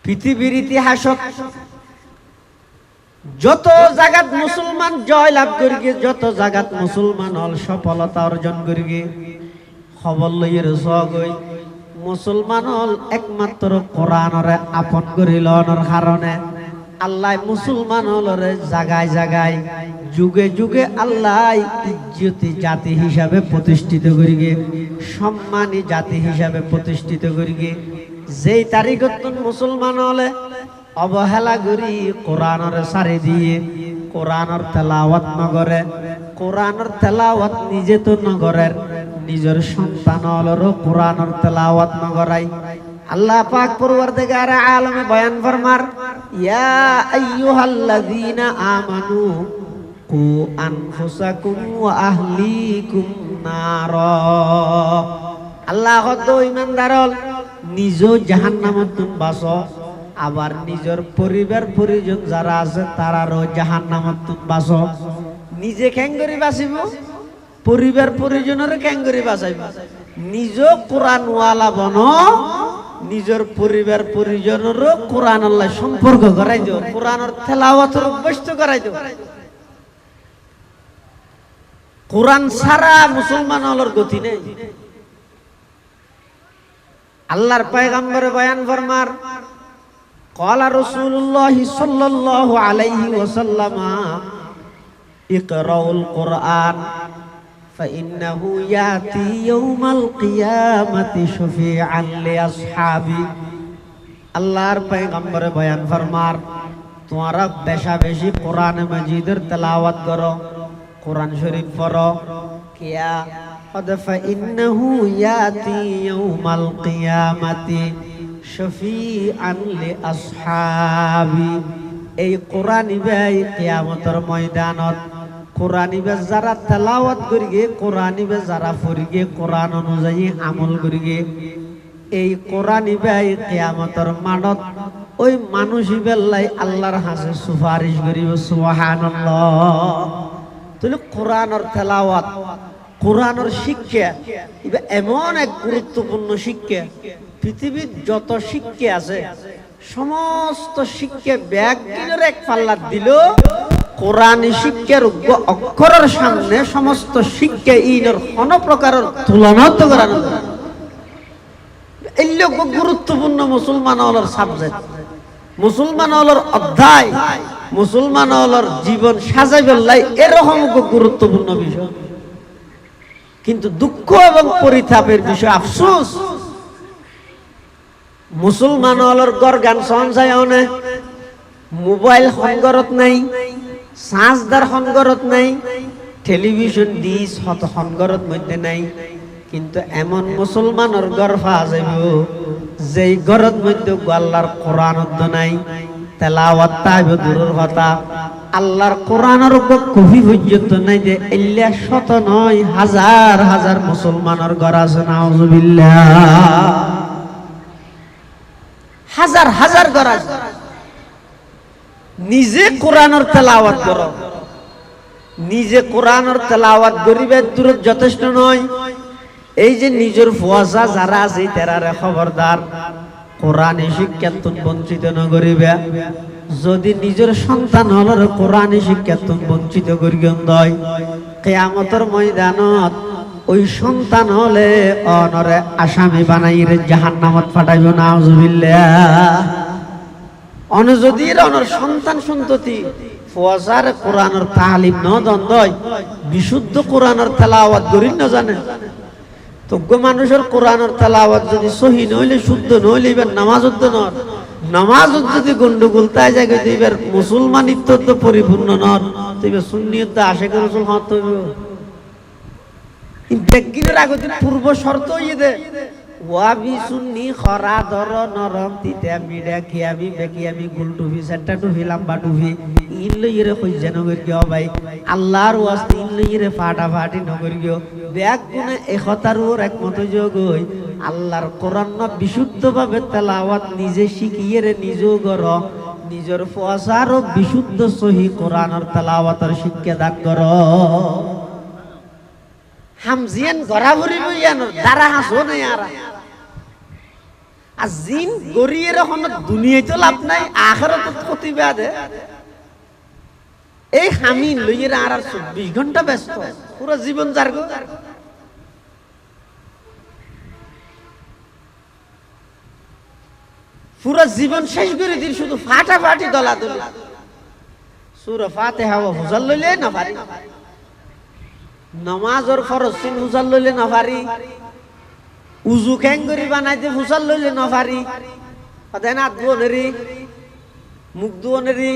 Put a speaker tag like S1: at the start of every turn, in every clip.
S1: পৃথিবীর ইতিহাসত যত জায়গাত মুসলমান জয় লাভ করিগে, যত জায়গাত মুসলমান হল সফলতা অর্জন করিগে, খবর লইয়ের সগই মুসলমান হল একমাত্র কোরআনরে আপন করিলনের কারণে আল্লাহ মুসলমান হলরে জায়গায় জায়গায় যুগে যুগে আল্লাহ ইজ্জতি জাতি হিসাবে প্রতিষ্ঠিত করিগে, সম্মানী জাতি হিসাবে প্রতিষ্ঠিত করিগে। যেই তারিখত মুসলমান হলে অবহেলা করি কোরআনের সারি দিয়ে কোরআনের তেলাওয়াত নগরে, কোরআনের তেলাওয়াত নিজে তো নগরের নিজের সন্তান হলরও কোরআনের তেলাওয়াত নগরাই। আল্লাহ পাক পরওয়ারদিগার আলমে বয়ান ফরমার, ইয়া আইয়ুহাল্লাযীনা আমানু কু আনফুসাকুম ওয়া আহলিকুম নারা। আল্লাহ কত ঈমানদার হল নিজেও জাহান্নামত বাঁচো, আবার নিজের পরিবার পরিজন যারা আছে তারারও জাহান্নামত বাঁচো। নিজে কেঙ্গরি বাঁচিব, পরিবার পরিজনের কেঙ্গরি বাঁচাইব। নিজ কোরআনওয়ালা বনো, নিজের পরিবার পরিজনেরও কোরআন আল্লাহ সম্পর্ক করাই দিও, কোরআনের তেলাওয়াতের অভ্যস্ত করাই দিও। কোরআন ছাড়া মুসলমান হলোর গতি নেই। আল্লাহর পয়গম্বরে বয়ান ফরমার, ক্বালা রাসূলুল্লাহ সাল্লাল্লাহু আলাইহি ওয়াসাল্লাম, ইকরাউল কুরআন ফাইন্নাহু ইয়াতি ইয়াউমাল কিয়ামাতি শাফিআন লিআসহাবি। আল্লাহর পয়গম্বরে বয়ান ফরমার, তোমরা বেশা বেশি কোরআন মাজিদের তেলাওয়াত করো, কোরআন শরীফ পড়ো, কিয়া قد فإنه يأتي يوم القيامة شفيعا لأصحابي। এই কোরআন ইবাই কিয়ামতের ময়দানত কোরআন ইবা যারা তেলাওয়াত করিগে, কোরআন ইবা যারা পড়িগে, কোরআন অনুযায়ী আমল করিগে, এই কোরআন ইবাই কিয়ামতের মানত ওই মানুষ ইবেলাই আল্লাহর কাছে সুপারিশ করিব। সুবহানাল্লাহ। তাহলে কোরআনের তেলাওয়াত, কোরআনের শিক্ষা এটা এমন এক গুরুত্বপূর্ণ শিক্ষা, পৃথিবীর যত শিক্ষা আছে সমস্ত শিক্ষা ব্যাগ কিনের এক পাল্লাত দিল, কোরআনী শিক্ষার অক্ষরের সামনে সমস্ত শিক্ষা ইনের কোন প্রকারের তুলনা তো করানো। এই লোক গুরুত্বপূর্ণ মুসলমান হলোর সাবজেক্ট, মুসলমান হলোর অধ্যায়, মুসলমান হলোর জীবন সাজাইবার লাই এরকম গুরুত্বপূর্ণ বিষয়। কিন্তু দুঃখ এবং পরিতাপের বিষয়, আফসোস, মুসলমান হলোর গর গান সঞ্চয় অনে, মোবাইল সংগরত নাই, চার্জদার সংগরত নাই, টেলিভিশন ডিশ হত সংগরত মধ্যে নাই। কিন্তু এমন মুসলমানের গর পাওয়া যাইব যেই গরত মধ্যে আল্লাহর কোরআন নাই, তেলাওয়াত তাইব দূরের কথা, আল্লাহর কোরআনের কফি পর্যন্ত নাই। যে এল্লা শত নয় হাজার হাজার মুসলমানের ঘর আছে, নাউজুবিল্লাহ, হাজার হাজার ঘর আছে। নিজে কোরআনের তেলাওয়াত করো, নিজে কোরআনের তেলাওয়াত গরিবের দূরে যথেষ্ট নয়। এই যে নিজের ফুয়াশা যারা আছে তারারে খবরদার, কোরআনী শিক্ষা বঞ্চিত ন করিবে। যদি নিজের সন্তান হলর কোরআনী শিক্ষা বঞ্চিত করিবেন দয়, কিয়ামতের ময়দানত ওই সন্তান হলে অনরে আসামি বানাইরে জাহান্নামত পাঠাইব। নাউজুবিল্লাহ। অন যদি অনর সন্তান সন্ততি ফুয়াশার কোরআনের তালিম ন দয়, বিশুদ্ধ কোরআনের তেলাওয়াত করি না জানে, তোগ্য মানুষের কোরআনের তেলাওয়াত যদি সহি নইলে, শুদ্ধ নইলে, এবার নামাজত নর, নামাজত যদি গন্ডগোল তাই যায়, এবার মুসলমানিত্ব তো পরিপূর্ণ নর, তো এবার সুন্নিয়ত আশেক রাসূল হত হইব। বেগিনের আগতে পূর্ব শর্ত ইয়ে দে, ওয়াবি সুন্নি খরা ধর নরম তিতা মিডা খিয়াবি বেকিয়াবি গুল টুফি সেটা টুফি লাম্বা টুফি ইনলে ইরে কইজা নগর কিও ভাই, আল্লাহর ওয়াস্তে ইনলে ইরে ফাটা ফাটি নগর কিও ব্যাগ গুনে একতার ওর একমত যোগ হই আল্লাহর কোরআন বিশুদ্ধভাবে তেলাওয়াত নিজে শিখিয়ে রে নিজেও গর, নিজের ফসার বিশুদ্ধ সহি কোরআনের তেলাওয়াতের শিক্ষা দান কর। হামজিয়ান গড়াভরি বইয়ানোর দ্বারা হাসো নেই আর আর জিন গড়িয়ে এখন দুনিয়াতে লাভ নাই, আখিরাতে ক্ষতি বাদে। এই হামিন লইয়ে আর 24 ঘন্টা ব্যস্ত, পুরো জীবন যার গো। পুরো জীবন শেষ করে দিন শুধু ফাটাফাটি দলাদলি। সূরা ফাতিহা হুজাল লইলে না পারি, নামাজের ফরজ সিন হুজাল লইলে না পারি, উজু খেঙ্গরি বানাইতে হুজাল লইলে না পারি, দেন হাত ধোনেরি, মুখ ধোনেরি।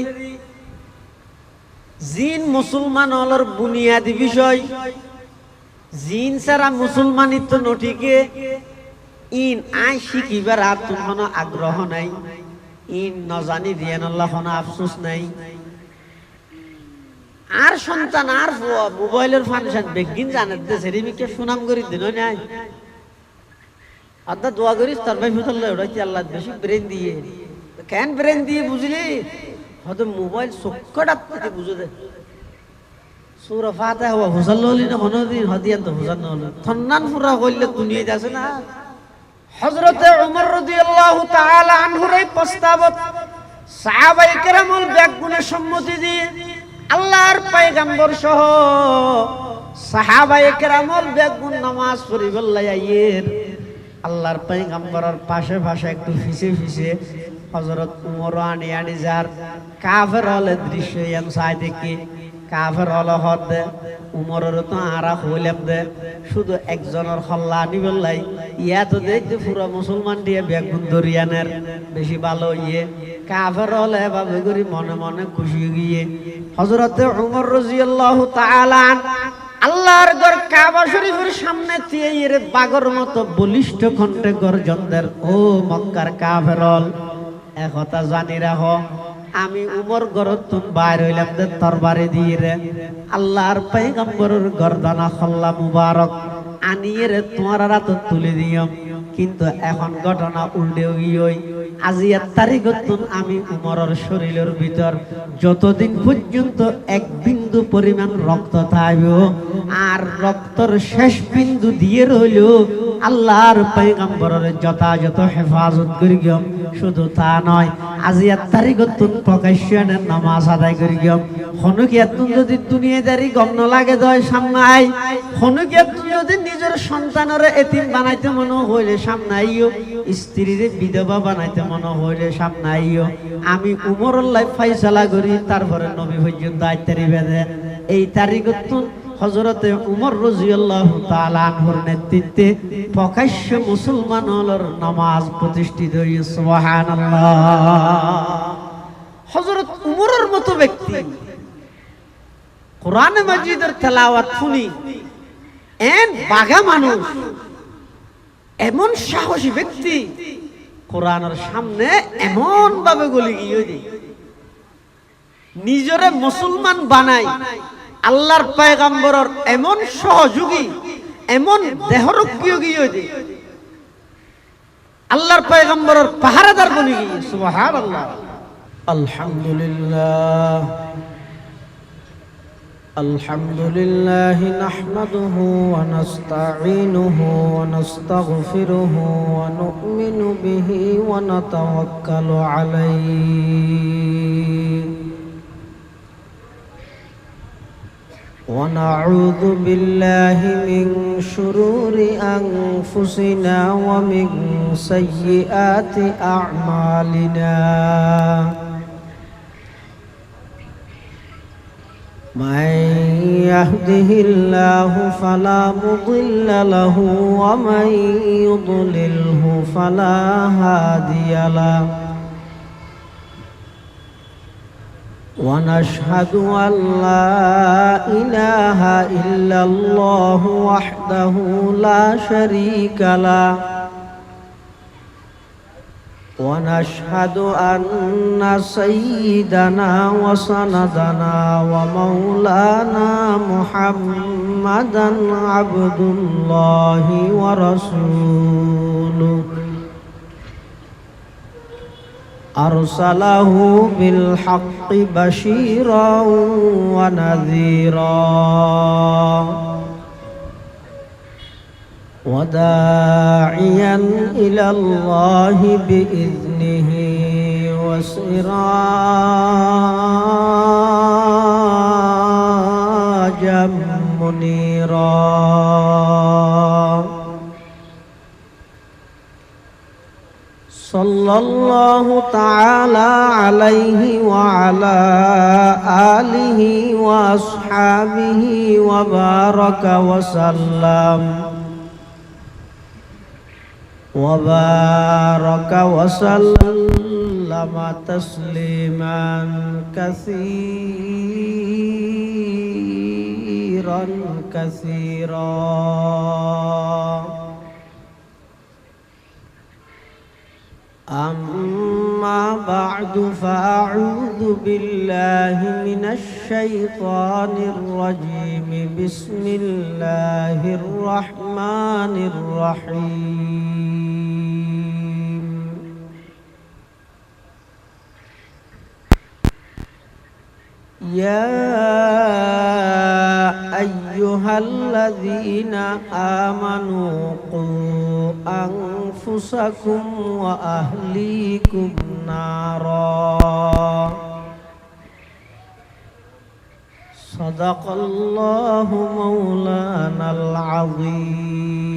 S1: জিন মুসলমান হলর বুনিয়াদী বিষয়। জিন ছাড়া মুসলমানিত্ব নঠিকে। ইন আই শিখিবার আর কোনো আগ্রহ নাই, ইন নজানি দিয়ে কোনো আফসোস নাই। আর সন্তান আর মোবাইলের ফাংশন বেগিন জানে সেরিমিকে সুনাম করি দিন নাই। আদা দোয়া করিস তার ভাই ফুটল ওটাই আল্লাহ বেশি ব্রেন দিয়ে। কেন ব্রেন দিয়ে বুঝলি? হয়তো মোবাইল চক্ষটা বুঝে দে। সূরা ফাতিহা হওয়া হুজাল হলি না কোনদিন হদিয়ান তো হুজান না হলো থন্নান পুরা কইলে দুনিয়ায় যাচ্ছে না। হযরতে ওমর রাদিয়াল্লাহু তাআলা আনহুর এই প্রস্তাবত সাহাবায়ে কেরামুল ব্যাগুণে সম্মতি দিয়ে আল্লাহর পয়গম্বর সহ সাহাবায়ে কেরামুল ব্যাগুণ নামাজ পড়িবার লাইয়ের আল্লাহর পয়গম্বরের পাশে পাশে একটু ফিসে ফিসে হযরত ওমর আনি যার কাফের হলে দৃশ্য এম সাই দেখি কাফের হলে হদ উমরের তো আরা হইলাম দে শুধু একজনের হল্লা নিবেল লাই ইয়া তো দেখতে পুরো মুসলমান দিয়ে বেগুন দরিয়ানের বেশি ভালো ইয়ে কাফের হলে ভাবে করি মনে মনে খুশি গিয়ে হযরতে ওমর রাদিয়াল্লাহু তাআলা আল্লাহর ঘর কাবা শরীফের সামনে দিয়ে এর বাগর মতো বলিষ্ঠ কণ্ঠে গর্জন দেন, ও মক্কার কাফেরল একথা জানি রাখো, আমি উমর গরতুন বাইর হইলাম দে তরবারি দিয়ে রে আল্লাহর পয়গম্বরের গর্দানা খল্লা মুবারক আনিয়ে রে তোমার রাত তুলে দিও। কিন্তু এখন ঘটনা উল্টে গিয়ে আজিয়ার তারিখতুন আমি উমরের শরীরের ভিতর যতদিন পর্যন্ত এক বিন্দু পরিমাণ রক্ত থাকবে আর রক্তর শেষ বিন্দু দিয়ে রইল আল্লাহর পয়গম্বরের যথাযথ হেফাজত করি গিয়ে। শুধু তা নয়, আজিয়ার তারিখতুন প্রকাশ্যে নামাজ আদায় করি গিয়ে। হনুকিয়াতুন যদি দুনিয়াদারি গম ন লাগে দয় সামনে আই, হনুকিয়াতুন যদি নিজের সন্তানের এতিম বানাইতে মনে হইলে সামনে আইও, স্ত্রীর বিধবা বানাইতে মনে হইলে সামনে আইও। আমি উমরের লাই ফাইসালা করি তারপরে নবী পর্যন্ত দায়িত্বের বেঁধে এই তারিখতুন হযরতে উমর রাদিয়াল্লাহু তাআলা আনহুর নেতৃত্বে প্রকাশ্য মুসলমান হলর নামাজ প্রতিষ্ঠিত হয়েছে। সুবহানাল্লাহ। হযরত উমরের মতো ব্যক্তি কোরআন মাজিদের তেলাওয়াত শুনি এন বাঘা মানুষ, এমন সাহসী ব্যক্তি কোরআনের সামনে এমন ভাবে গলি গিয়ে নিজরে মুসলমান বানাই আল্লাহর পয়গম্বরের এমন সহযোগী এমন দেহরক্ষী গিয়ে আল্লাহর পয়গম্বরের পাহারাদার বনি গিয়ে। সুবহানাল্লাহ। আলহামদুলিল্লাহ আলহামদুলিল্লাহ নাহমাদুহু ওয়া নাস্তাঈনুহু ওয়া নাস্তাগফিরুহু ওয়া নু'মিনু বিহি ওয়া নাতাওয়াক্কালু আলাইহি ওয়া নাউযু বিল্লাহি মিন শুরুরি আনফুসিনা ওয়া মিন সাইয়্যাতি আ'মালিনা। من يهده الله فلا مضل له ومن يضلله فلا هادي له ونشهد أن لا إله إلا الله وحده لا شريك له ونشهد أن سيدنا وسندنا ومولانا محمدا عبد الله ورسوله أرسله بالحق بشيرا ونذيرا وداعيا إلى الله بإذنه وسراجا منيرا صلى الله تعالى عليه وعلى آله وأصحابه وبارك وسلم تسليما كثيرا أما بعد فأعوذ بالله من الشيطان الرجيم بسم الله الرحمن الرحيم يا أيها الذين آمنوا قوا أنفسكم وأهليكم نارا صدق الله مولانا العظيم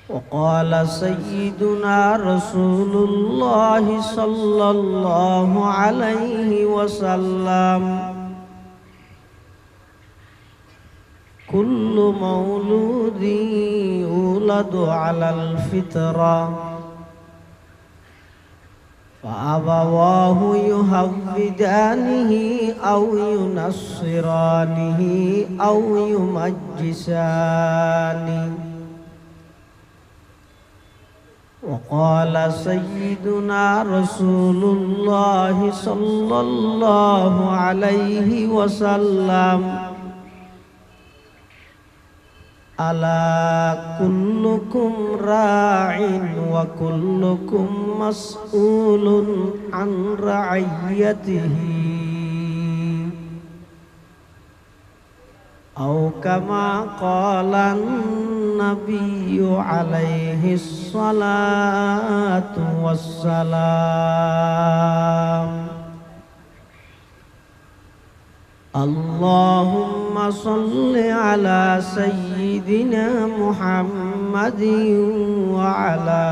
S1: وقال سيدنا رسول الله صلى الله عليه وسلم كل مولود يولد على الفطرة فأبواه يهودانه أو ينصرانه أو يمجسانه وقال سيدنا رسول الله صلى الله عليه وسلم ألا كلكم راع وكلكم مسؤول عن رعيته أو كما قال النبي عليه الصلاة والسلام اللهم صل على سيدنا محمد وعلى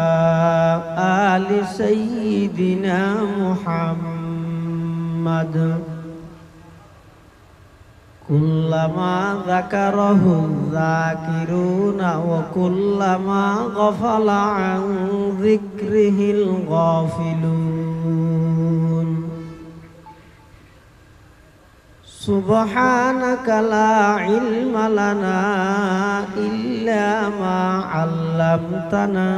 S1: آل سيدنا محمد كلما ذكره الذاكرون وكلما غفل عن ذكره الغافلون سبحانك لا علم لنا إلا ما علمتنا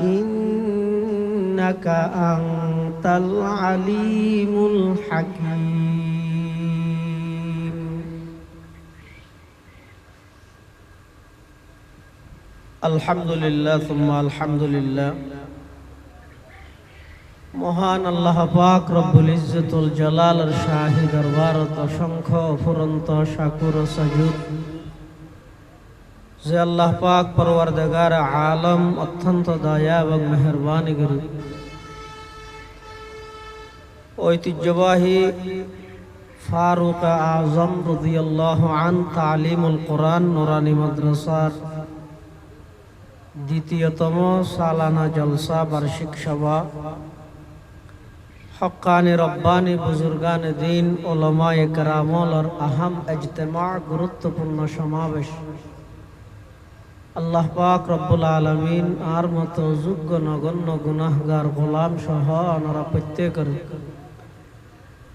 S1: إنك أنت العليم الحكيم الحمد لله ثم الحمد لله মহান আল্লাহ পাক রব্বুল ইজ্জতুল জালালের শাহী দরবারত অসংখ্য অফুরন্ত শাকুর ও সাজুদ যে আল্লাহ পাক পরওয়ারদিগার আলম অত্যন্ত দয়া এবং মেহেরবানি করি ঐতিহ্যবাহী ফারুক আজম রাদিয়াল্লাহু আন তালিমুল কোরআন নুরানি মাদ্রাসার দ্বিতীয়তম সালানা জলসা বার্ষিক সভা হক্কানি রব্বানি বুজুর্গান দিন উলামায়ে কেরামর আহম ইজতিমা গুরুত্বপূর্ণ সমাবেশ আল্লাহ পাক রব্বুল আলামিন আর মতো যোগ্য নগণ্য গুনাহগার গোলাম সহ আমরা প্রত্যেকের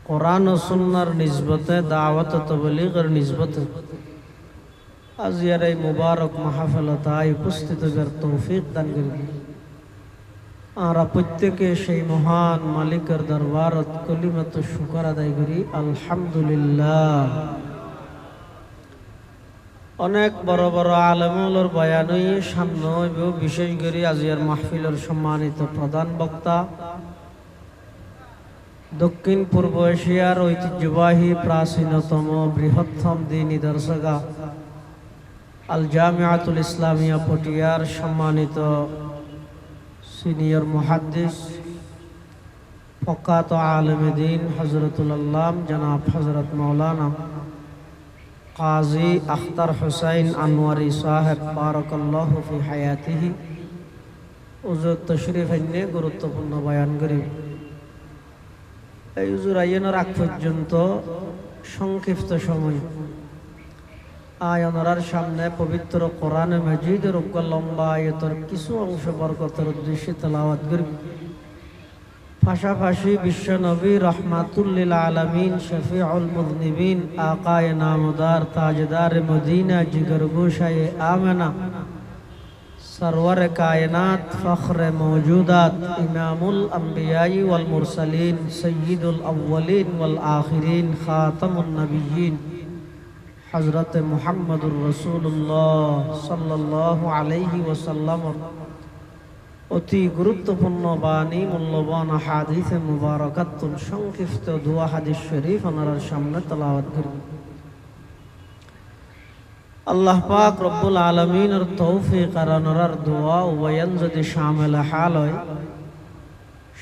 S1: কোরআন ও সুন্নাহর নিসবতে দাওয়াত ও তাবলীগের নিসবতে আজিয়ার এই মুবারক মাহফিলতায় উপস্থিত হওয়ার তৌফিক দান করুন আমরা প্রত্যেকে সেই মহান মালিকের দরবারত কলিমাত শুকর আদায় করি আলহামদুলিল্লাহ অনেক বড় বড় আলেমুলের বয়ানই সামনে হইব বিশেষ করে আজিয়ার মাহফিলের সম্মানিত প্রধান বক্তা দক্ষিণ পূর্ব এশিয়ার ঐতিহ্যবাহী প্রাচীনতম বৃহত্তম দ্বীনি দর্শকা আল জামিয়াতুল ইসলামিয়া পটিয়ার সম্মানিত সিনিয়র মুহাদ্দিস ফকাত আলেমে দ্বীন হযরতুল আল্লাম জনাব হযরত মাওলানা কাজী আখতার হুসাইন আনোয়ারি সাহেব বারাকাল্লাহু ফি হায়াতিহি হুজুর তশরিফ এনে গুরুত্বপূর্ণ বয়ান করি। এই হুজুর আইনের আগ পর্যন্ত সংক্ষিপ্ত সময় আয়নার সামনে পবিত্র কোরআনে মাজিদের লম্বা আয়াতের কিছু অংশ বরকতের উদ্দেশ্যে তেলাওয়াত করি। পাশাপাশি বিশ্ব নবী রহমাতুল লিল আলামিন শফিউল মুযনিবিন আকায়ে নামদার তাজদার মদিনা জিগর গোশায়ে আমেনা সরওয়ার কায়নাত ফখরে মৌজুদাত ইমামুল আম্বিয়াই ওয়াল মুরসালিন সয়্যিদুল আউয়ালিন ওয়াল আখিরিন খাতামুন নবিয়্যিন হযরত মুহাম্মদুর রাসূলুল্লাহ সাল্লাল্লাহু আলাইহি ওয়াসাল্লাম অতি গুরুত্বপূর্ণ বাণী মূল্যবান হাদিসে মুবারাকাতুন সংক্ষিপ্ত দোয়া হাদিস শরীফ ওনার সামনে তেলাওয়াত করি। আল্লাহ পাক রব্বুল আলামিনের তৌফিক আর ওনার দোয়া উভয়ন যদি শামিল হাল হয়,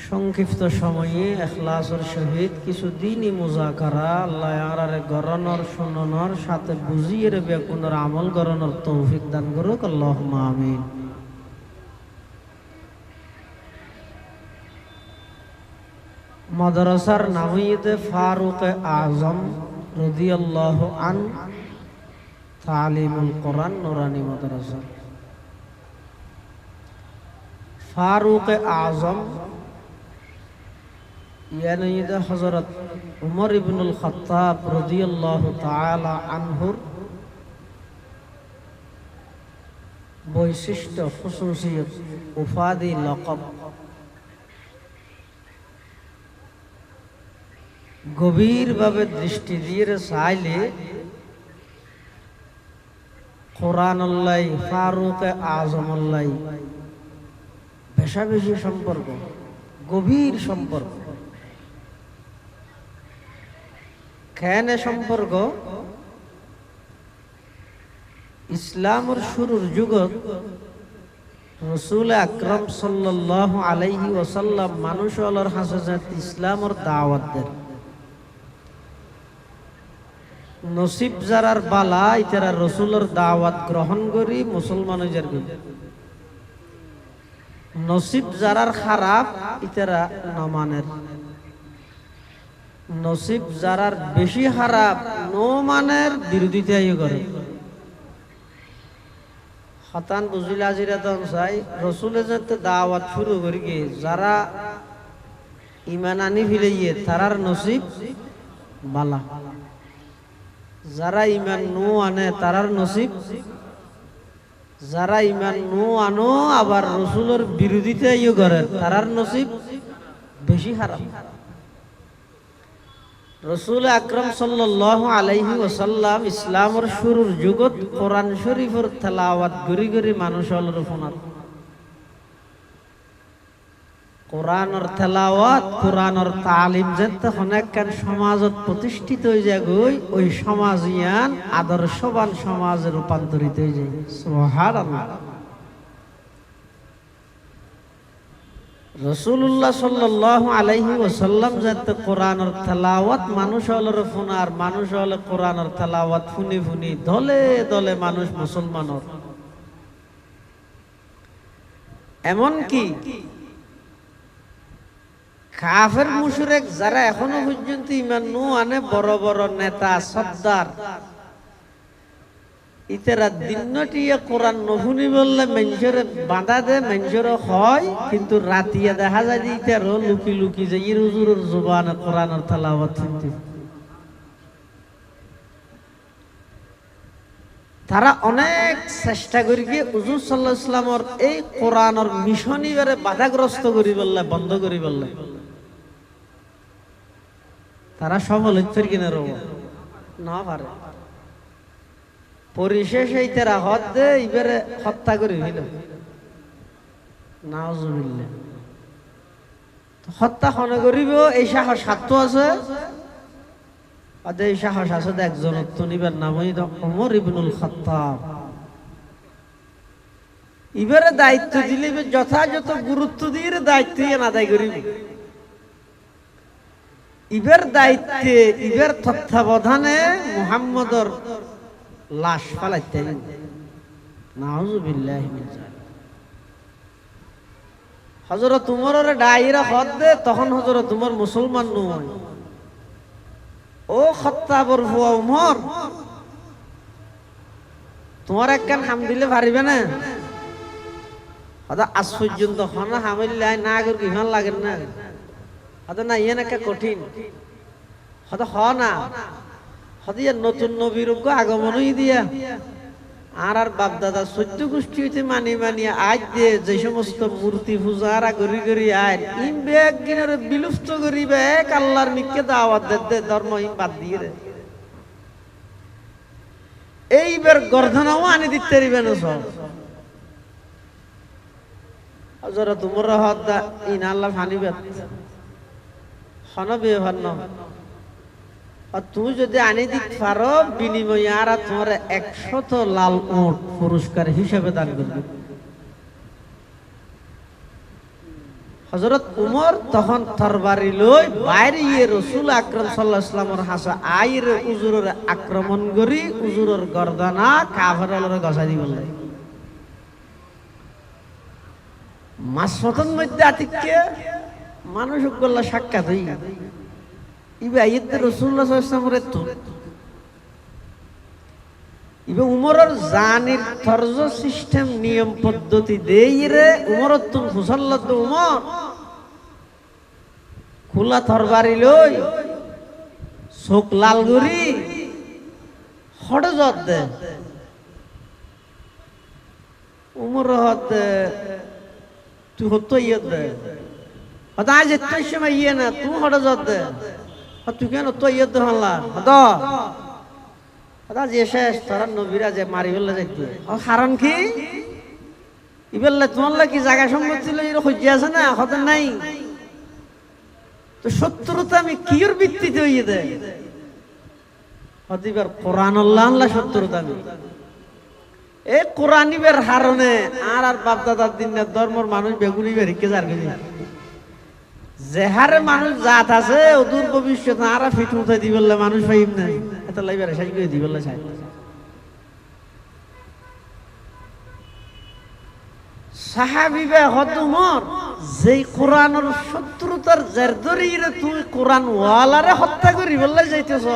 S1: সংক্ষিপ্ত সময়ে ইখলাসের সহিত কিছু দিনই মুজাকারা আল্লাহ আরারে গরনর শুননর সাথে বুঝিয়ে বেকুনের আমল গরনর তৌফিক দান করুক, আল্লাহুম্মা আমিন। মাদ্রাসার নামিয়ে ফারুক আজম রাদিয়াল্লাহু আন তালিমুল কোরআন নুরানি মাদ্রাসা। ফারুক আজম ইয়ানি হযরত উমর ইবনুল খাত্তাব রাদিয়াল্লাহু তাআলা আনহুর বৈশিষ্ট্য খুসুসিয়ত উপাধি লকব গভীরভাবে দৃষ্টি দিয়ে চাইলে কোরআনুল্লাহ ফারুক আজমুল্লাহ বেশাবেশি সম্পর্ক, গভীর সম্পর্ক। কেন সম্পর্ক? ইসলামের শুরুর যুগত রাসূল আকরাম সাল্লাল্লাহু আলাইহি ওয়াসাল্লাম মানুষ আল্লাহর হাসে ইসলামের দাওয়াত দেন। নসিব যারার বালা ইতারা রসুলের দাওয়াত গ্রহণ করি মুসলমান হয়ে যাবে। নসিব যারার খারাপ ইতারা নমানের। নসিব যারার বেশি খারাপ নমানের বিরোধিতাই করে। হতান বুঝিল আজিরাতন চাই রসুলে যাতে দাওয়াত শুরু করি যারা ইমান আনি ফিরাইয়ে তারার নসিব বালা, যারা ইমান নো আনে তারার নসিব, যারা ইমান নো আনো আবার রসুলের বিরোধিতা করে তারার নসিব বেশি খারাপ। রসুল আকরাম সাল্লাল্লাহু আলাইহি ওয়াসাল্লাম ইসলামের শুরুর যুগত কোরআন শরীফের তেলাওয়াত গরি গরি মানুষ হলর ফোনার। কোরআনের তেলাওয়াত কোরআনের তালিম যেতে অনেকখান সমাজত প্রতিষ্ঠিত হয়ে যায় গই, ওই সমাজ ইয়ান আদর্শবান সমাজে রূপান্তরিত হয়ে যায়। সুবহানাল্লাহ। রাসূলুল্লাহ সাল্লাল্লাহু আলাইহি ওয়াসাল্লাম যেতে কোরআনের তেলাওয়াত মানুষ হলর ফোনার, মানুষ হলে কোরআনের তেলাওয়াত ফুনি ফুনি দলে দলে মানুষ মুসলমান। এমন কি কাফের মুশরিক যারা এখনো পর্যন্ত ঈমান নো আনে বড় বড় নেতা সর্দার ইতারা দিনটিয়ে কোরআন নহুনি বললে মানুষের বাধা দে মানুষের হয়, কিন্তু রাতিয়া দেখা যায় যে ইতারও লুকি লুকি যে হুজুরের জবানে কোরআনের তেলাওয়াত শুনতে। তারা অনেক চেষ্টা করি গিয়ে হুজুর সাল্লাল্লাহু আলাইহি ওয়াসাল্লামের এই কোরআনের মিশন ইবারে বাধাগ্রস্ত করি বললে, বন্ধ করি বললে তারা সফল হচ্ছে কিনা রব না পারে। পরিশেষে তারা হদ দে ইবারে হত্যা করি হইল নাউজুবিল্লাহ। হত্যা খনে করিব এই সাহস সাধ্য আছে, এই সাহস আছে একজন নিবার নাম ওমর ইবনুল খাত্তাব। এবারে দায়িত্ব দিলে যথাযথ গুরুত্ব দিয়ে দায়িত্ব আদায় করিবে। ইবের দায়িত্বে ইবের তত্ত্বাবধানে মুহাম্মদর লাশ ফালাইতে নাউজুবিল্লাহি মিন যালিক। হযরত উমরের ডাইরা হদ দে তখন হযরত উমর মুসলমান নয়। ও খাত্তাবর ফুয়া উমর, তোমার একখান হাম দিলে পারিবে না? আদা আজ পর্যন্ত হনা হামিল্লাই না করে কি ভাল লাগে না? আদা না ইয়ে নাকি কঠিন হয়তো হ না হদিয়া নতুন নবীর আগমনই দিয়া আর বাপ দাদা 14 গোষ্ঠী হইতে মানিয়ে আজ দিয়ে যে সমস্ত মূর্তি পূজা আর গরি গরি আয় ইম বেগ গিনের বিলুপ্ত করিবে এক আল্লাহর মিকে দাওয়াত দে ধর্ম ইম বাদ দিয়ে রে এইবার গর্ধনাও আনি দিতে পারিবে না। সব হযরত উমর হদ্দা ইন আল্লাহ ফানিবে হনবে হন্ন। আর তুমি যদি আনি দিতে পারো বিনিময়ে আর তোমার 100 লাল উট পুরস্কার হিসেবে দান করবে। হযরত উমর তখন তরবারি লই বাইরে রাসূল আকরাম সাল্লাল্লাহু আলাইহি ওয়াসাল্লামের হাসা আইরে উজুরের আক্রমণ করি উজুরের গর্দানা কাফেরদের গসা দি বললে মাসফতন মধ্যে আতিকে মানুষ গল্লা সাক্ষাৎ হই ইবে আইতে রাসূলুল্লাহ সাল্লাল্লাহু আলাইহি ওয়াসাল্লামের তো ইবে উমরের জানির ফরজ সিস্টেম নিয়ম পদ্ধতি দেই রে উমরত তুন ফুসাল্লাত উমর খোলা তরবারি লই চোখ লাল গরি হড় জত দে উমর হত তুই হতো ইয়ে দে হত আজ এত সময় ইয়ে না তুই হড় জত দে তুই কেন তো ইয়ে দে হল্লা হত যে শেষ তোরা নবীরা যে মারি ফেললে যাইতে কারণ কি ইবেললে তোমার কি জায়গা সম্পত্তি হইতে আছে না হতে নাই তো শত্রুতা আমি কির ভিত্তিতে হইয়ে দেয় হতিবার কোরআন আল্লাহ শত্রুতা আমি এই কোরআনিবের হারণে আর বাপ দাদার দিন ধর্মর মানুষ বেগুনি বেরিকে যার গেলি যে হারে মানুষ জাত আছে অদূর ভবিষ্যৎ আর ফিট উঠাই দি বললে মানুষ পাইব না এত লাইবার শেষ করে দি বললে চাই সাহাবিবে হত উমর যেই কোরআনের শত্রুতার জের ধরে তুই কোরআন ওয়ালারে হত্যা করি বললে যাইতেছ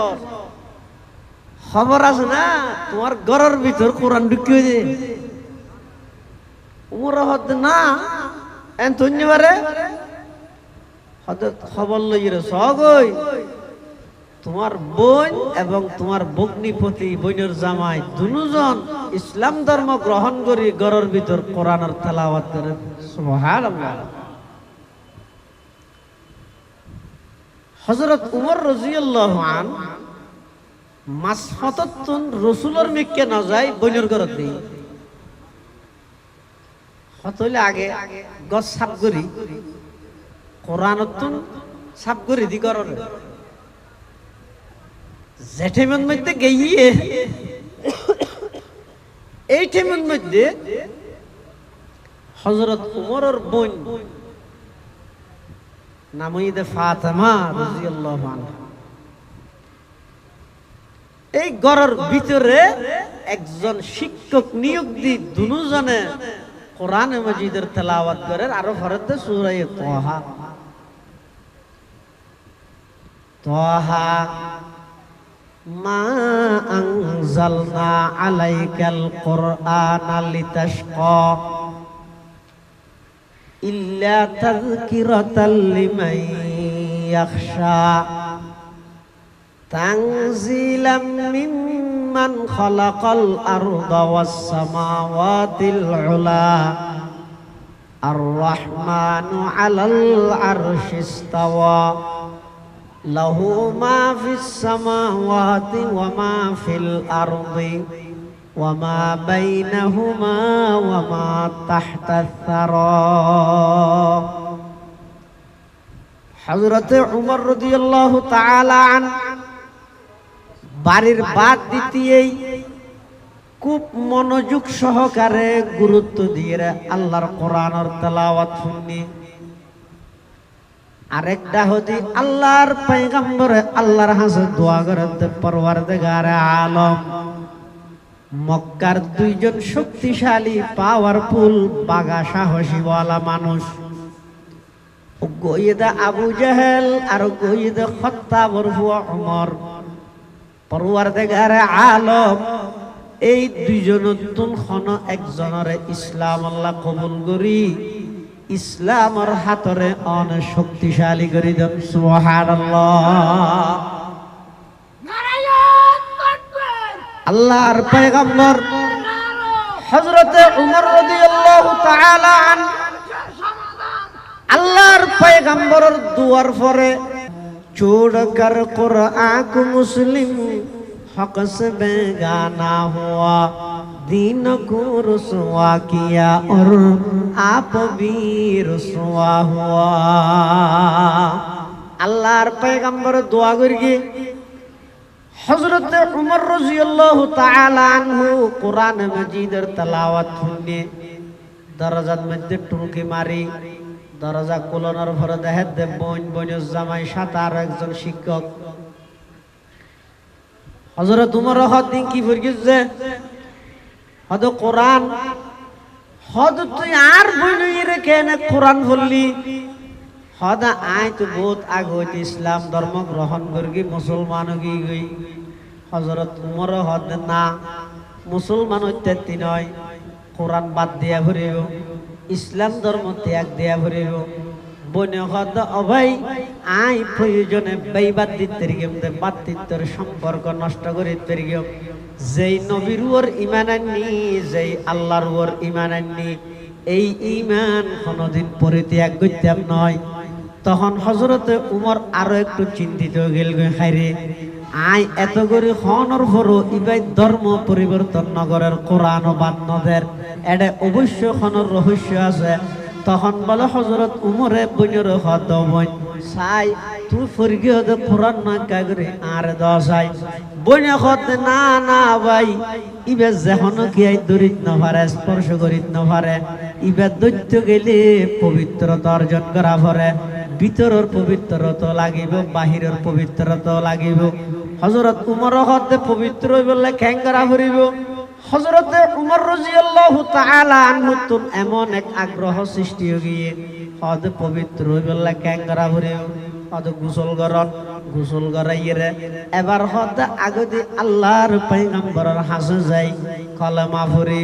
S1: খবর আছে না তোমার ঘরের ভিতর কোরআন ঢুকিয়ে দে উমর হত না এন ধন্যবারে খবর লইরে সগই তোমার বোন এবং তোমার ভগ্নিপতি বোনের জামাই দুজন ইসলাম ধর্ম গ্রহণ করি ঘরের ভিতর কোরআনের তেলাওয়াত করে সুবহানাল্লাহ। হযরত উমর রাদিয়াল্লাহু আন মাসফাতাতুন রাসূলের মিকে না যায় বোনের ঘরত দেই হতলে আগে গছ সাপ করি কোরআনতুন সাপ করি দি কররে জেঠেমন মধ্যে গিয়ে এই ঠেমন মধ্যে হযরত উমরের বোন নাম হইতে ফাতেমা রাদিয়াল্লাহু আনহা এই ঘরের ভিতরে একজন শিক্ষক নিয়োগ দি দুজনে কোরআন মাজিদের তেলাওয়াত করে আর ফরতে সূরা তাহা তাহা মা আনজালনা আলাইকাল কুরআনা লিতাশকা ইল্লা তাযকিরাতাল লিমান ইয়াখশা তানজিলাম মিম্মান খালাকাল আরদা ওয়াস সামাওয়াতিল উলা আর রাহমানু আলাল আরশি ইস্তাওয়া লাহু মা ফিস সামাওয়াতি ওয়া মা ফিল আরদি ওয়া মা বাইনাহুমা ওয়া মা তাহতাস সারা হযরতে উমর রাদিয়াল্লাহু তাআলা আন বাড়ির বাদ দিতেই খুব মনোযোগ সহকারে গুরুত্ব দিয়ে আল্লাহর কোরআনের তেলাওয়াত শুননি। আরেকটা হদি আল্লাহর পয়গম্বরে আল্লাহর হাসে দোয়া করতে পরওয়ারদিগারে আলম মক্কার দুইজন শক্তিশালী পাওয়ারফুল বাগা সাহসীওয়ালা মানুষ, গইদা আবু জাহেল আর গইদা খাত্তাবর হুয়া উমর। পরওয়ারদিগারে আলম এই দুইজন তুন একজনের ইসলাম আল্লাহ কবুল করি, ইসলামের হাতরে অনেক শক্তিশালী করে দেন। সুবহানাল্লাহ। আল্লাহর পয়গম্বর হযরতে উমর রাদিয়াল্লাহু তাআলা আন আল্লাহর পয়গম্বরের দুয়ার পরে छोड़कर कुरान को मुस्लिम हक से बेगाना हुआ, दीन को रुसवा किया और आप भी रुसवा हुआ। আল্লাহর পয়গম্বর দোয়া করি হযরত উমর রাদিয়াল্লাহু তাআলা আনহু কোরআন মাজিদের তেলাওয়াত শুনে দরজার মধ্যে টুকি মারি, দরজা কোলনার ভরে দেখে দে বোন বোনের জামাই সাথে আর একজন শিক্ষক। হযরত উমর হদিন কি ফরগিছে হদ কোরআন হদ তুই আর বইনই কেন কোরআন বললি হদা আই তো বহুত আগ হইতে ইসলাম ধর্ম গ্রহণ করগি মুসলমান হই গই। হযরত উমর হদ না মুসলমান হইতে নয়, কোরআন বাদ দিয়া ভরিব, ইসলাম ধর্ম ত্যাগ দিয়া ভরিব। বনে হদ অভাই আই প্রয়োজনে বাইবাদ দিতে গেম বাতিত্বের সম্পর্ক নষ্ট করে গেম। যেই নবীর ওর ইমান আননি, যেই আল্লাহর ওর ইমান আননি, এই ইমান কোনদিন পরিত্যাগ করতাম নয়। তখন হযরতে উমর আরো একটু চিন্তিত গেল, হায়রে আই এত করে হনর ভরো ইবাই ধর্ম পরিবর্তন নগরের কোরআন ও বান্নদের এটা অবশ্য হনর রহস্য আছে। তখন বলে হযরত উমরে বইনের হদ বই সাই তুই ফরগি হদ কোরআন না কাগরে আর দসাই বইনে হদ না না ভাই ইবে যেহন কি আই দরিত না পারে স্পর্শ করিত না পারে, ইবে দৈত্য গেলে পবিত্রতা অর্জন করা পরে ভিতরের পবিত্রতা লাগিব, বাহিরের পবিত্রতা লাগিব। হযরত উমর হদ পবিত্র বললে খ্যাং করা ভরিব। হযরতে উমর রাদিয়াল্লাহু তাআলা আনহু এমন এক আগ্রহ সৃষ্টি হয়ে গিয়ে হদ পবিত্র বললে খ্যাং করা ভরিব। হদ গোসল গরন গোসল গরাইরে এবার হদ আগদি আল্লাহর পয়গম্বরের হাসে যাই কলেমা ভরি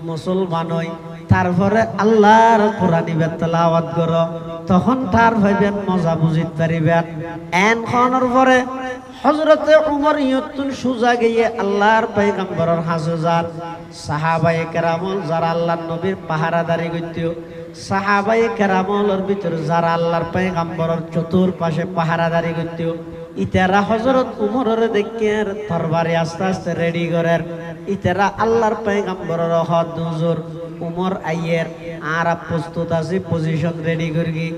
S1: মুসলমান হই, তারপরে আল্লাহর কোরআন তেলাওয়াত করো, তখন তার ভাইবেন মজা বুঝিতে পারিবেন। এন খনের পরে হযরতে উমর ইয়তুন সুজা গিয়ে আল্লাহর পয়গম্বরের হাজে যান। সাহাবায়ে কেরামল যারা আল্লাহর নবীর পাহারাদারি করত, সাহাবায়ে কেরামলের ভিতরে যারা আল্লাহর পয়গম্বরের চতুর্পাশে পাহারাদারি করত, ইতারা হযরত উমরের দেখে তরবারি আস্তে আস্তে রেডি করেন। ইতারা আল্লাহর পয়গম্বরের হদ হুজুর উমর আইয়ের আর প্রস্তুত আছে, পজিশন রেডি করগি।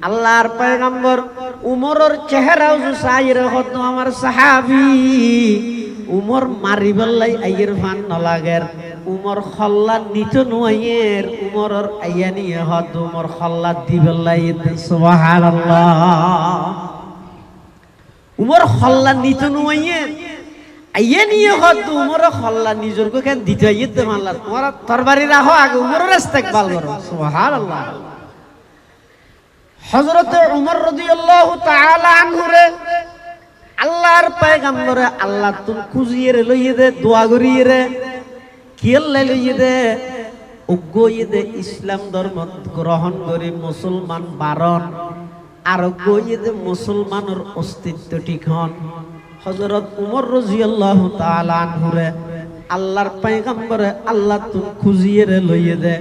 S1: আল্লাহর পয়গম্বর উমরের চেহারাও সাইরে হদ আমার সাহাবী উমর মারি বললাই আইয়ের ফান ন লাগের, উমর খল্লা নিত নুয়াইয়ের উমরের আইয়া নিয়ে হদ উমর খল্লা দি বললাই। সুবহানাল্লাহ। উমর খল্লা নিত নুয়াইয়ের আইয়া নিয়ে হদ উমর খল্লা নিজর কো কেন দিতে আইতে মাল্লা তোমার তরবারি রাখো আগে উমরের ইস্তেকবাল করো। সুবহানাল্লাহ। হযরতে উমর রাদিয়াল্লাহু তাআলা আনহু রে আল্লাহর পয়গম্বরে আল্লাহ তুল খুঁজিয়ে লইয়ে দে দোয়া করিয়ে রে কিয়েলে লইয়ে দে উগ্গইয়ে দে ইসলাম ধর্ম গ্রহণ করে মুসলমান বারণ আর গইয়ে দে মুসলমানের অস্তিত্ব ঠিক হন। হযরত উমর রাদিয়াল্লাহু তাআলা আনহু রে আল্লাহর পয়গম্বরে আল্লাহ তুল খুঁজিয়ে লইয়ে দে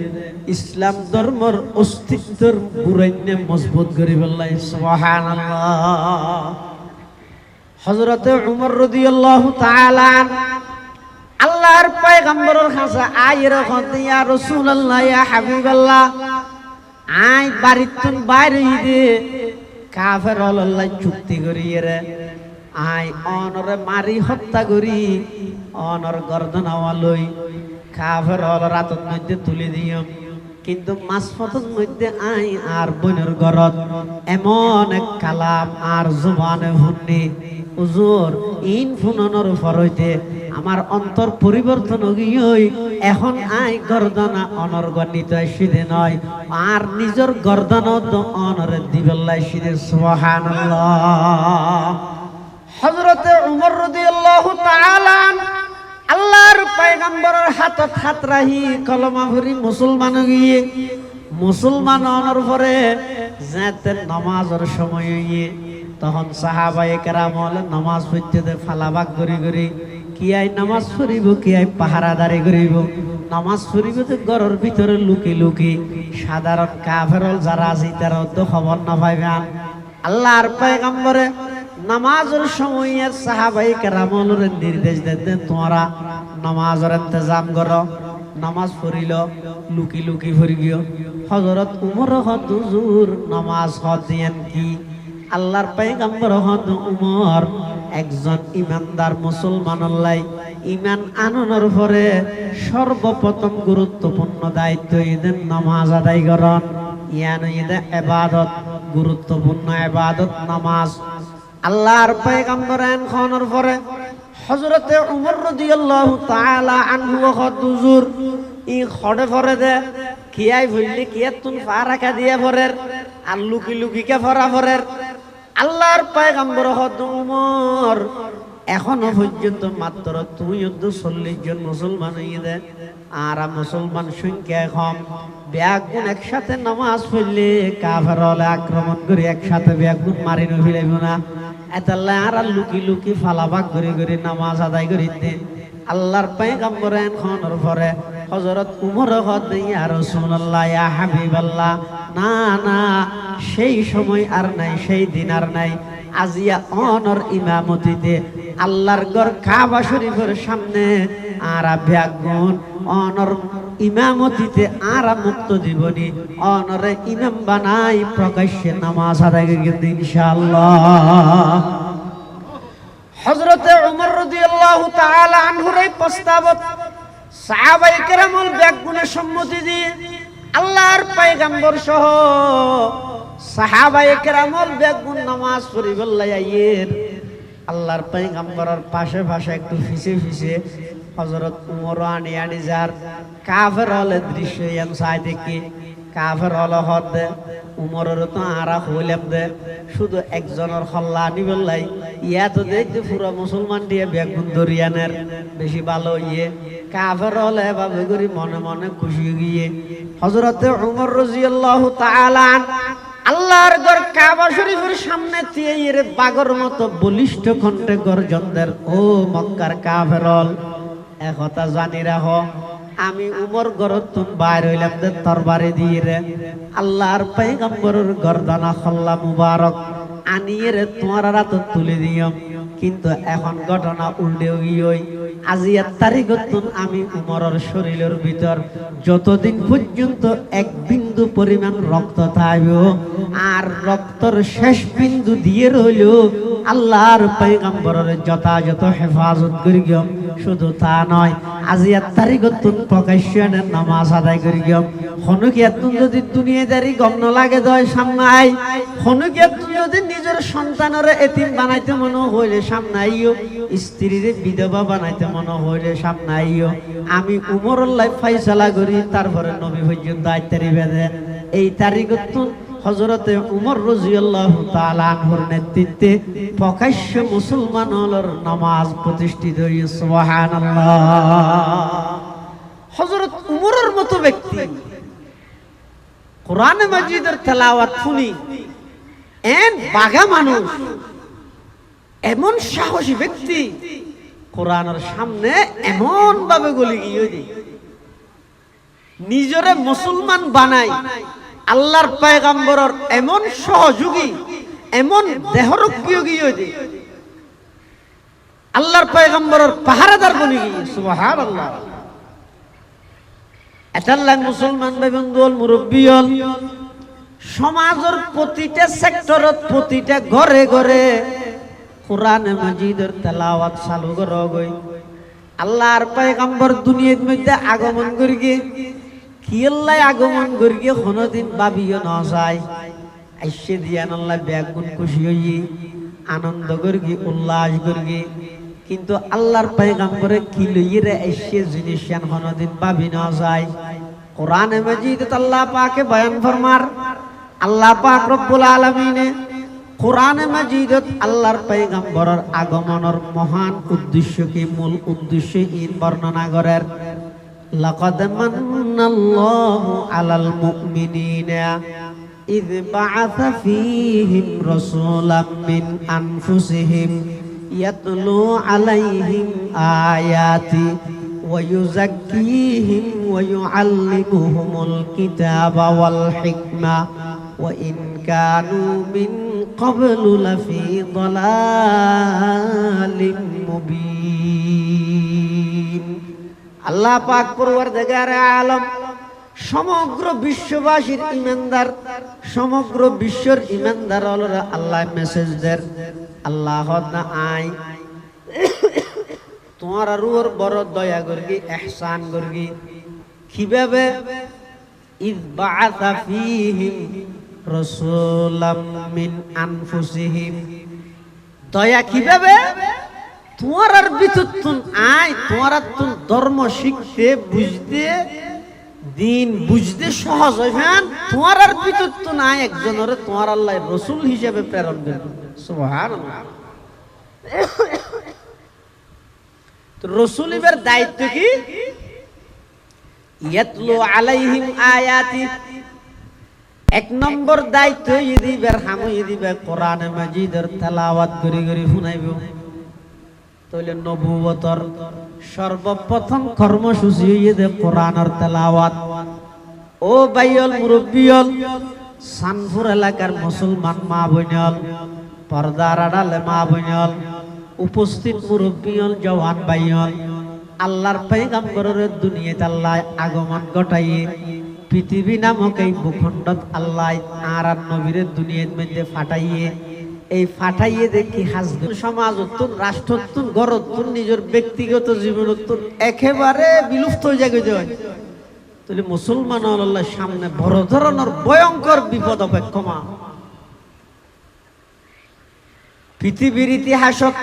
S1: ইসলাম ধর্মর অস্তিত্বর বুরাইনে মজবুত করে বললাই। সুবহানাল্লাহ। হযরতে উমর রাদিয়াল্লাহু তাআলা আল্লাহর পয়গম্বরের কাছে আইর হতে ইয়া রাসূলুল্লাহ ইয়া হাবিবাল্লাহ আই বাড়িতুন বাইরে দে কাফের আল্লাহ চুক্তি করিয়ে রে আই অনরে মারি হত্যা করি অনর গর্দনাওয়ালই কাফের রাতত মধ্যে তুলে দিও কিন্তু মাঝপথের মধ্যে আই আর বনের গরত এমন এক কালাম আর জবানে হুন্নি হুজুর ইন ফুননের উপর হইতে আমার অন্তর পরিবর্তন হইই এখন আই গর্দনা অনর্গণিত সিদে নয় আর নিজের গর্দনা অনরে দিবেল্লাই সিদে সুবহানাল্লাহ। হযরতে উমর রাদিয়াল্লাহু তাআলা আল্লাহর পয়গম্বরের হাতত হাত রাহি কলমা ভরি মুসলমান গিয়ে মুসলমান হওয়ার পরে যেতে নামাজের সময় গিয়ে তখন সাহাবায়ে কেরাম হলে নামাজ পড়তে দে ফালাবাক গরি গরি কি আই নামাজ পড়িব কি আই পাহারাদারি করিব নামাজ পড়িব তো ঘরের ভিতরে লুকি লুকি সাধারণ কাফেরল যারা আছে তারা তো খবর না পাইবেন। আল্লাহর পয়গম্বরে নামাজের সময়ের সাহাবায়ে কেরামের নির্দেশ দিতেন তোমরা নামাজের ইন্তজাম করো নামাজ পড়িল লুকি লুকি পড়ি গিয়ে হযরত উমর হুজুর নামাজ হদিয়েন কি আল্লাহর পয়গম্বর হদ উমর একজন ইমানদার মুসলমান আল্লাহ ইমান আননের পরে সর্বপ্রথম গুরুত্বপূর্ণ দায়িত্ব এদের নামাজ আদায় করন ইয়ান এদের ইবাদত গুরুত্বপূর্ণ ইবাদত নামাজ। আল্লাহর পয়গম্বর খানের পরে হযরতে উমর রাদিয়াল্লাহু তাআলা আনহু হুজুর ই খড়ে পরে দে কিয়াই ভুললি কিয়া তুন ফারাকা দিয়া পরের আর লুকি লুকি কে ফরা পরের আল্লাহর পয়গম্বর হদ উমর এখনো পর্যন্ত মাত্র 240 জন মুসলমান হইয়ে দে আর মুসলমান সংখ্যা কম ব্যাগুন একসাথে নামাজ পড়লে কাফের হলে আক্রমণ করে একসাথে ব্যাগুন মারি নফিলাইব না এতাল্লা আর লুকি লুকি ফালাবাক করে করে নামাজ আদায় করিতে আল্লাহর পয়গম্বর খানের পরে হযরত উমর হদ ইয়া রাসূলুল্লাহ ইয়া হাবিবাল্লাহ না না সেই সময় আর নাই সেই দিন আর নাই আজিয়া অনর ইমামতিতে আল্লাহর ঘর কাবা শরীফের সামনে আর ব্যাগুন অনর ইমামতিতে আর মুক্ত জীবনী অনরে ইমাম বানাই প্রকাশ্যে নামাজ আদায় করতে ইনশাআল্লাহ। হযরতে উমর রাদিয়াল্লাহু তাআলা আনহুর এই প্রস্তাবত সাহাবায়ে কেরামল ব্যাগুনের সম্মতি দিয়ে আল্লাহর পয়গম্বর সহ সাহাবায়ে কেরামল ব্যাগুন নামাজ পড়িবার লাইয়ের আল্লাহর পয়গম্বরের পাশে পাশে একটু ফিসে ফিসে হযরত উমর আনি আনি যার কাফের হলে দৃশ্য এম সাই দেখি কাফের হলে হদ উমরের তো আরা হইলাম দে শুধু একজনের হল্লা নিবেল লাই ইয়া তো দেখতে পুরো মুসলমান দিয়ে বেগুন দরিয়ানের বেশি ভালো ইয়ে কাফের হলে এভাবে করি মনে মনে খুশি গিয়ে হযরতে উমর রাদিয়াল্লাহু তাআলা আল্লাহর ঘর কাবা শরীফের সামনে দিয়ে এর বাগর মতো বলিষ্ঠ কণ্ঠে গর্জনদের ও মক্কার কাফেরল একথা জানি রাখো আমি উমর গরতুন বাইর হইলাম দে তরবারি দিয়ে রে আল্লাহর পয়গম্বরের গর্দানা খল্লা মুবারক আনিয়ে রে তোমার রাত তুলে দিও কিন্তু এখন ঘটনা উল্টে গিয়ে আজিয়ার তারিখতুন আমি উমরের শরীরের ভিতর যতদিন পর্যন্ত এক বিন্দু পরিমাণ রক্ত থাকবে আর রক্তর শেষ বিন্দু দিয়ে রইল আল্লাহর পয়গম্বরের যথাযথ হেফাজত করি গিয়ে শুধু তা নয় আজিয়ার তারিখতুন প্রকাশ্যে নামাজ আদায় করি গিয়ে হনুকিয়াতুন যদি দুনিয়াদারি গম ন লাগে দয় সামনে আই হনুকিয়াতুন যদি নিজের সন্তানের এতিম বানাইতে মনে হইলে সামনে আইও স্ত্রীর বিধবা বানাইতে মনে হইলে সামনে আইও আমি উমরের লাই ফাইসালা করি তারপরে নবী পর্যন্ত আইতারি বেঁধে এই তারিখতুন হযরতে উমর রাদিয়াল্লাহু তাআলা আনহুর নেতৃত্বে প্রকাশ্য মুসলমানদের নামাজ প্রতিষ্ঠিত হইছে সুবহানাল্লাহ। হযরত উমরের মতো ব্যক্তি কোরআন মাজিদের তেলাওয়াত শুনি এন বাঘা মানুষ এমন সাহসী ব্যক্তি কোরআনের সামনে এমন ভাবে গলি গিয়ে নিজরে মুসলমান বানাই আল্লাহর পয়গম্বরের এমন সহযোগী এমন দেহরক্ষী গিয়ে আল্লাহর পয়গম্বরের পাহারাদার বনি গিয়ে সুবহানাল্লাহ। এটাল্লাহ মুসলমান ভাই বন্ধুল মুরব্বী হল সমাজের প্রতিটা সেক্টরত প্রতিটা ঘরে ঘরে কোরআনে মাজিদের তেলাওয়াত চালু করা গই। আল্লাহর পয়গম্বর দুনিয়ার মধ্যে আগমন করি গে কি আল্লাহ আগমন করি গে কোনদিন ভাবিও না যায়। আইসে দিয়ান আল্লাহ ব্যাগুন খুশি হই আনন্দ করি উল্লাস করি, কিন্তু আল্লাহর পয়গম্বরে কি লইরে আইসে জিনিস কোনদিন ভাবি না যায়। কোরআনে মাজিদে আল্লাহ পাকে বয়ান ফরমার, আল্লাহ পাক রব্বুল আলামিনে কোরআনে মাজিদত আল্লাহর পয়গম্বরের আগমনের মহান উদ্দেশ্য কি, মূল উদ্দেশ্য ইন বর্ণনা করেন। লাকাদ মান্নাল্লাহু আলাল মুমিনিনা ইয বাআসা ফীহিম রাসূলাম মিন আনফুসিহিম ইয়াতলু আলাইহিম আয়াতি ওয়া ইউযাক্কিহিম ওয়া ইউআল্লিমুহুমুল কিতাবা ওয়াল হিকমা ওয়া ইন কানু মিন ক্বাবলু লাফি দালালিম মুবিন। আল্লাহ পাক পরওয়ারদিগারে আলম সমগ্র বিশ্ববাসীর ইমানদার, সমগ্র বিশ্বের ইমানদার হলরা আল্লাহ মেসেজ দের। আল্লাহ না আই তোমার রুর বড় দয়া করগি, ইহসান করগি। কিভাবে? ইয বাআসা ফীহিম রাসূলাম মিন আনফুসিহিম। দয়া কিভাবে? তোমার আর ভিতর তুন আয়, তোমার তুন ধর্ম শিখতে বুঝতে দিন বুঝতে সহজ হইবেন, তোমার আর ভিতর তুন আয় একজনের তোমার আল্লাহ রাসূল হিসেবে প্রেরণ করবেন। সুবহানাল্লাহ। তো রাসূলের দায়িত্ব কি? ইয়াতলু আলাইহিম আয়াতি। এক নম্বর দায়িত্ব ইদিবার হামু ইদিবার কোরআনে মাজিদের তেলাওয়াত করি করি শুনাইব। তাহলে নবুয়তর সর্বপ্রথম কর্মসূচি হইয়ে কোরআনের তেলাওয়াত। ও বাইয়ল মুরব্বিয়ল, সানপুর এলাকার মুসলমান মা বোনল, পর্দার আড়ালে মা বোনল, উপস্থিত মুরব্বিয়ল, জওয়ান বাইয়ল, আল্লাহর পয়গম্বরের দুনিয়াতে আল্লাহ আগমন ঘটাইয়ে পৃথিবী নামক এই ভূখণ্ডত আল্লাহ আর নবীর দুনিয়ার মধ্যে ফাটাইয়ে এই ফাটাইয়ে দেখি হাজতুন সমাজতুন রাষ্ট্রতুন গরতুন নিজের ব্যক্তিগত জীবনতুন একেবারে বিলুপ্ত হয়ে যায়। তাহলে মুসলমান আল্লাহর সামনে বড় ধরনের ভয়ঙ্কর বিপদ অপেক্ষমান। পৃথিবীর ইতিহাসত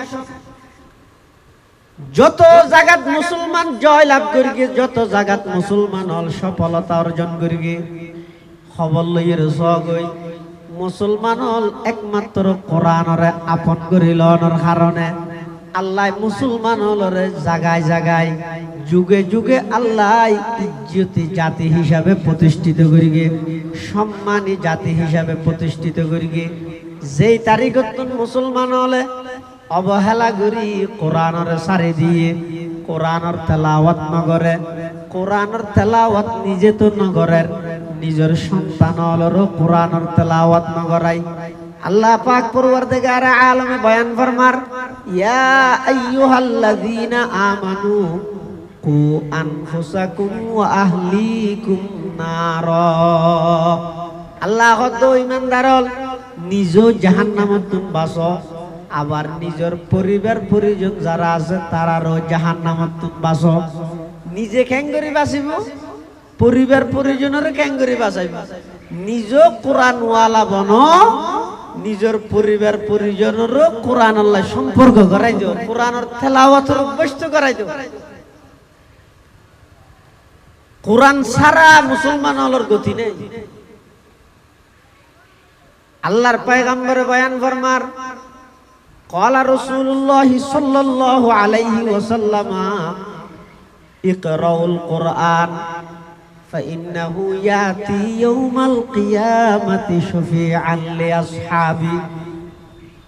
S1: যত জায়গাত মুসলমান জয় লাভ করি গে, যত জায়গাত মুসলমান হল সফলতা অর্জন করি গে, খবর লইয়ের জগই মুসলমান হল একমাত্র কোরআনরে আপন করিলনের কারণে আল্লাহ মুসলমান হলরে জায়গায় জায়গায় যুগে যুগে আল্লাহ ইজ্জতি জাতি হিসাবে প্রতিষ্ঠিত করি গে, সম্মানী জাতি হিসাবে প্রতিষ্ঠিত করি গে। যেই তারিখত মুসলমান হলে অবহেলা করি কোরআনের সারি দিয়ে কোরআনের তেলাওয়াত নগরে, কোরআনের তেলাওয়াত নিজে তো নগরের নিজের সন্তান হলরও কোরআনের তেলাওয়াত নগরাই। আল্লাহ পাক পরওয়ারদিগারে আলমে বয়ান ফরমার, ইয়া আইয়ুহাল্লাযীনা আমানু কু আনফুসাকুম ওয়া আহলিকুম নারা। আল্লাহ হদ ইমানদারল নিজ জাহান্নামত তুম বাঁচো, আবার নিজের পরিবার পরিজন যারা আছে তারারও জাহান্নামত তুম বাঁচো। নিজে কেঙ্গরি বাঁচিব, পরিবার পরিজনের কেঙ্গরি বাঁচাইব। নিজ কোরআনওয়ালা বন, নিজের পরিবার পরিজনেরও কোরআন আল্লাহ সম্পর্ক করাই দিও, কোরআনের তেলাওয়াতের অভ্যস্ত করাই দিও। কোরআন ছাড়া মুসলমান হলোর গতি নেই। আল্লাহর পয়গম্বর বয়ান ফরমার, ক্বালা রাসূলুল্লাহ সাল্লাল্লাহু আলাইহি ওয়াসাল্লাম ইকরাউল কুরআন ফাইন্নাহু ইয়াতি ইয়াউমাল কিয়ামাতি শাফিআন লিআসহাবি।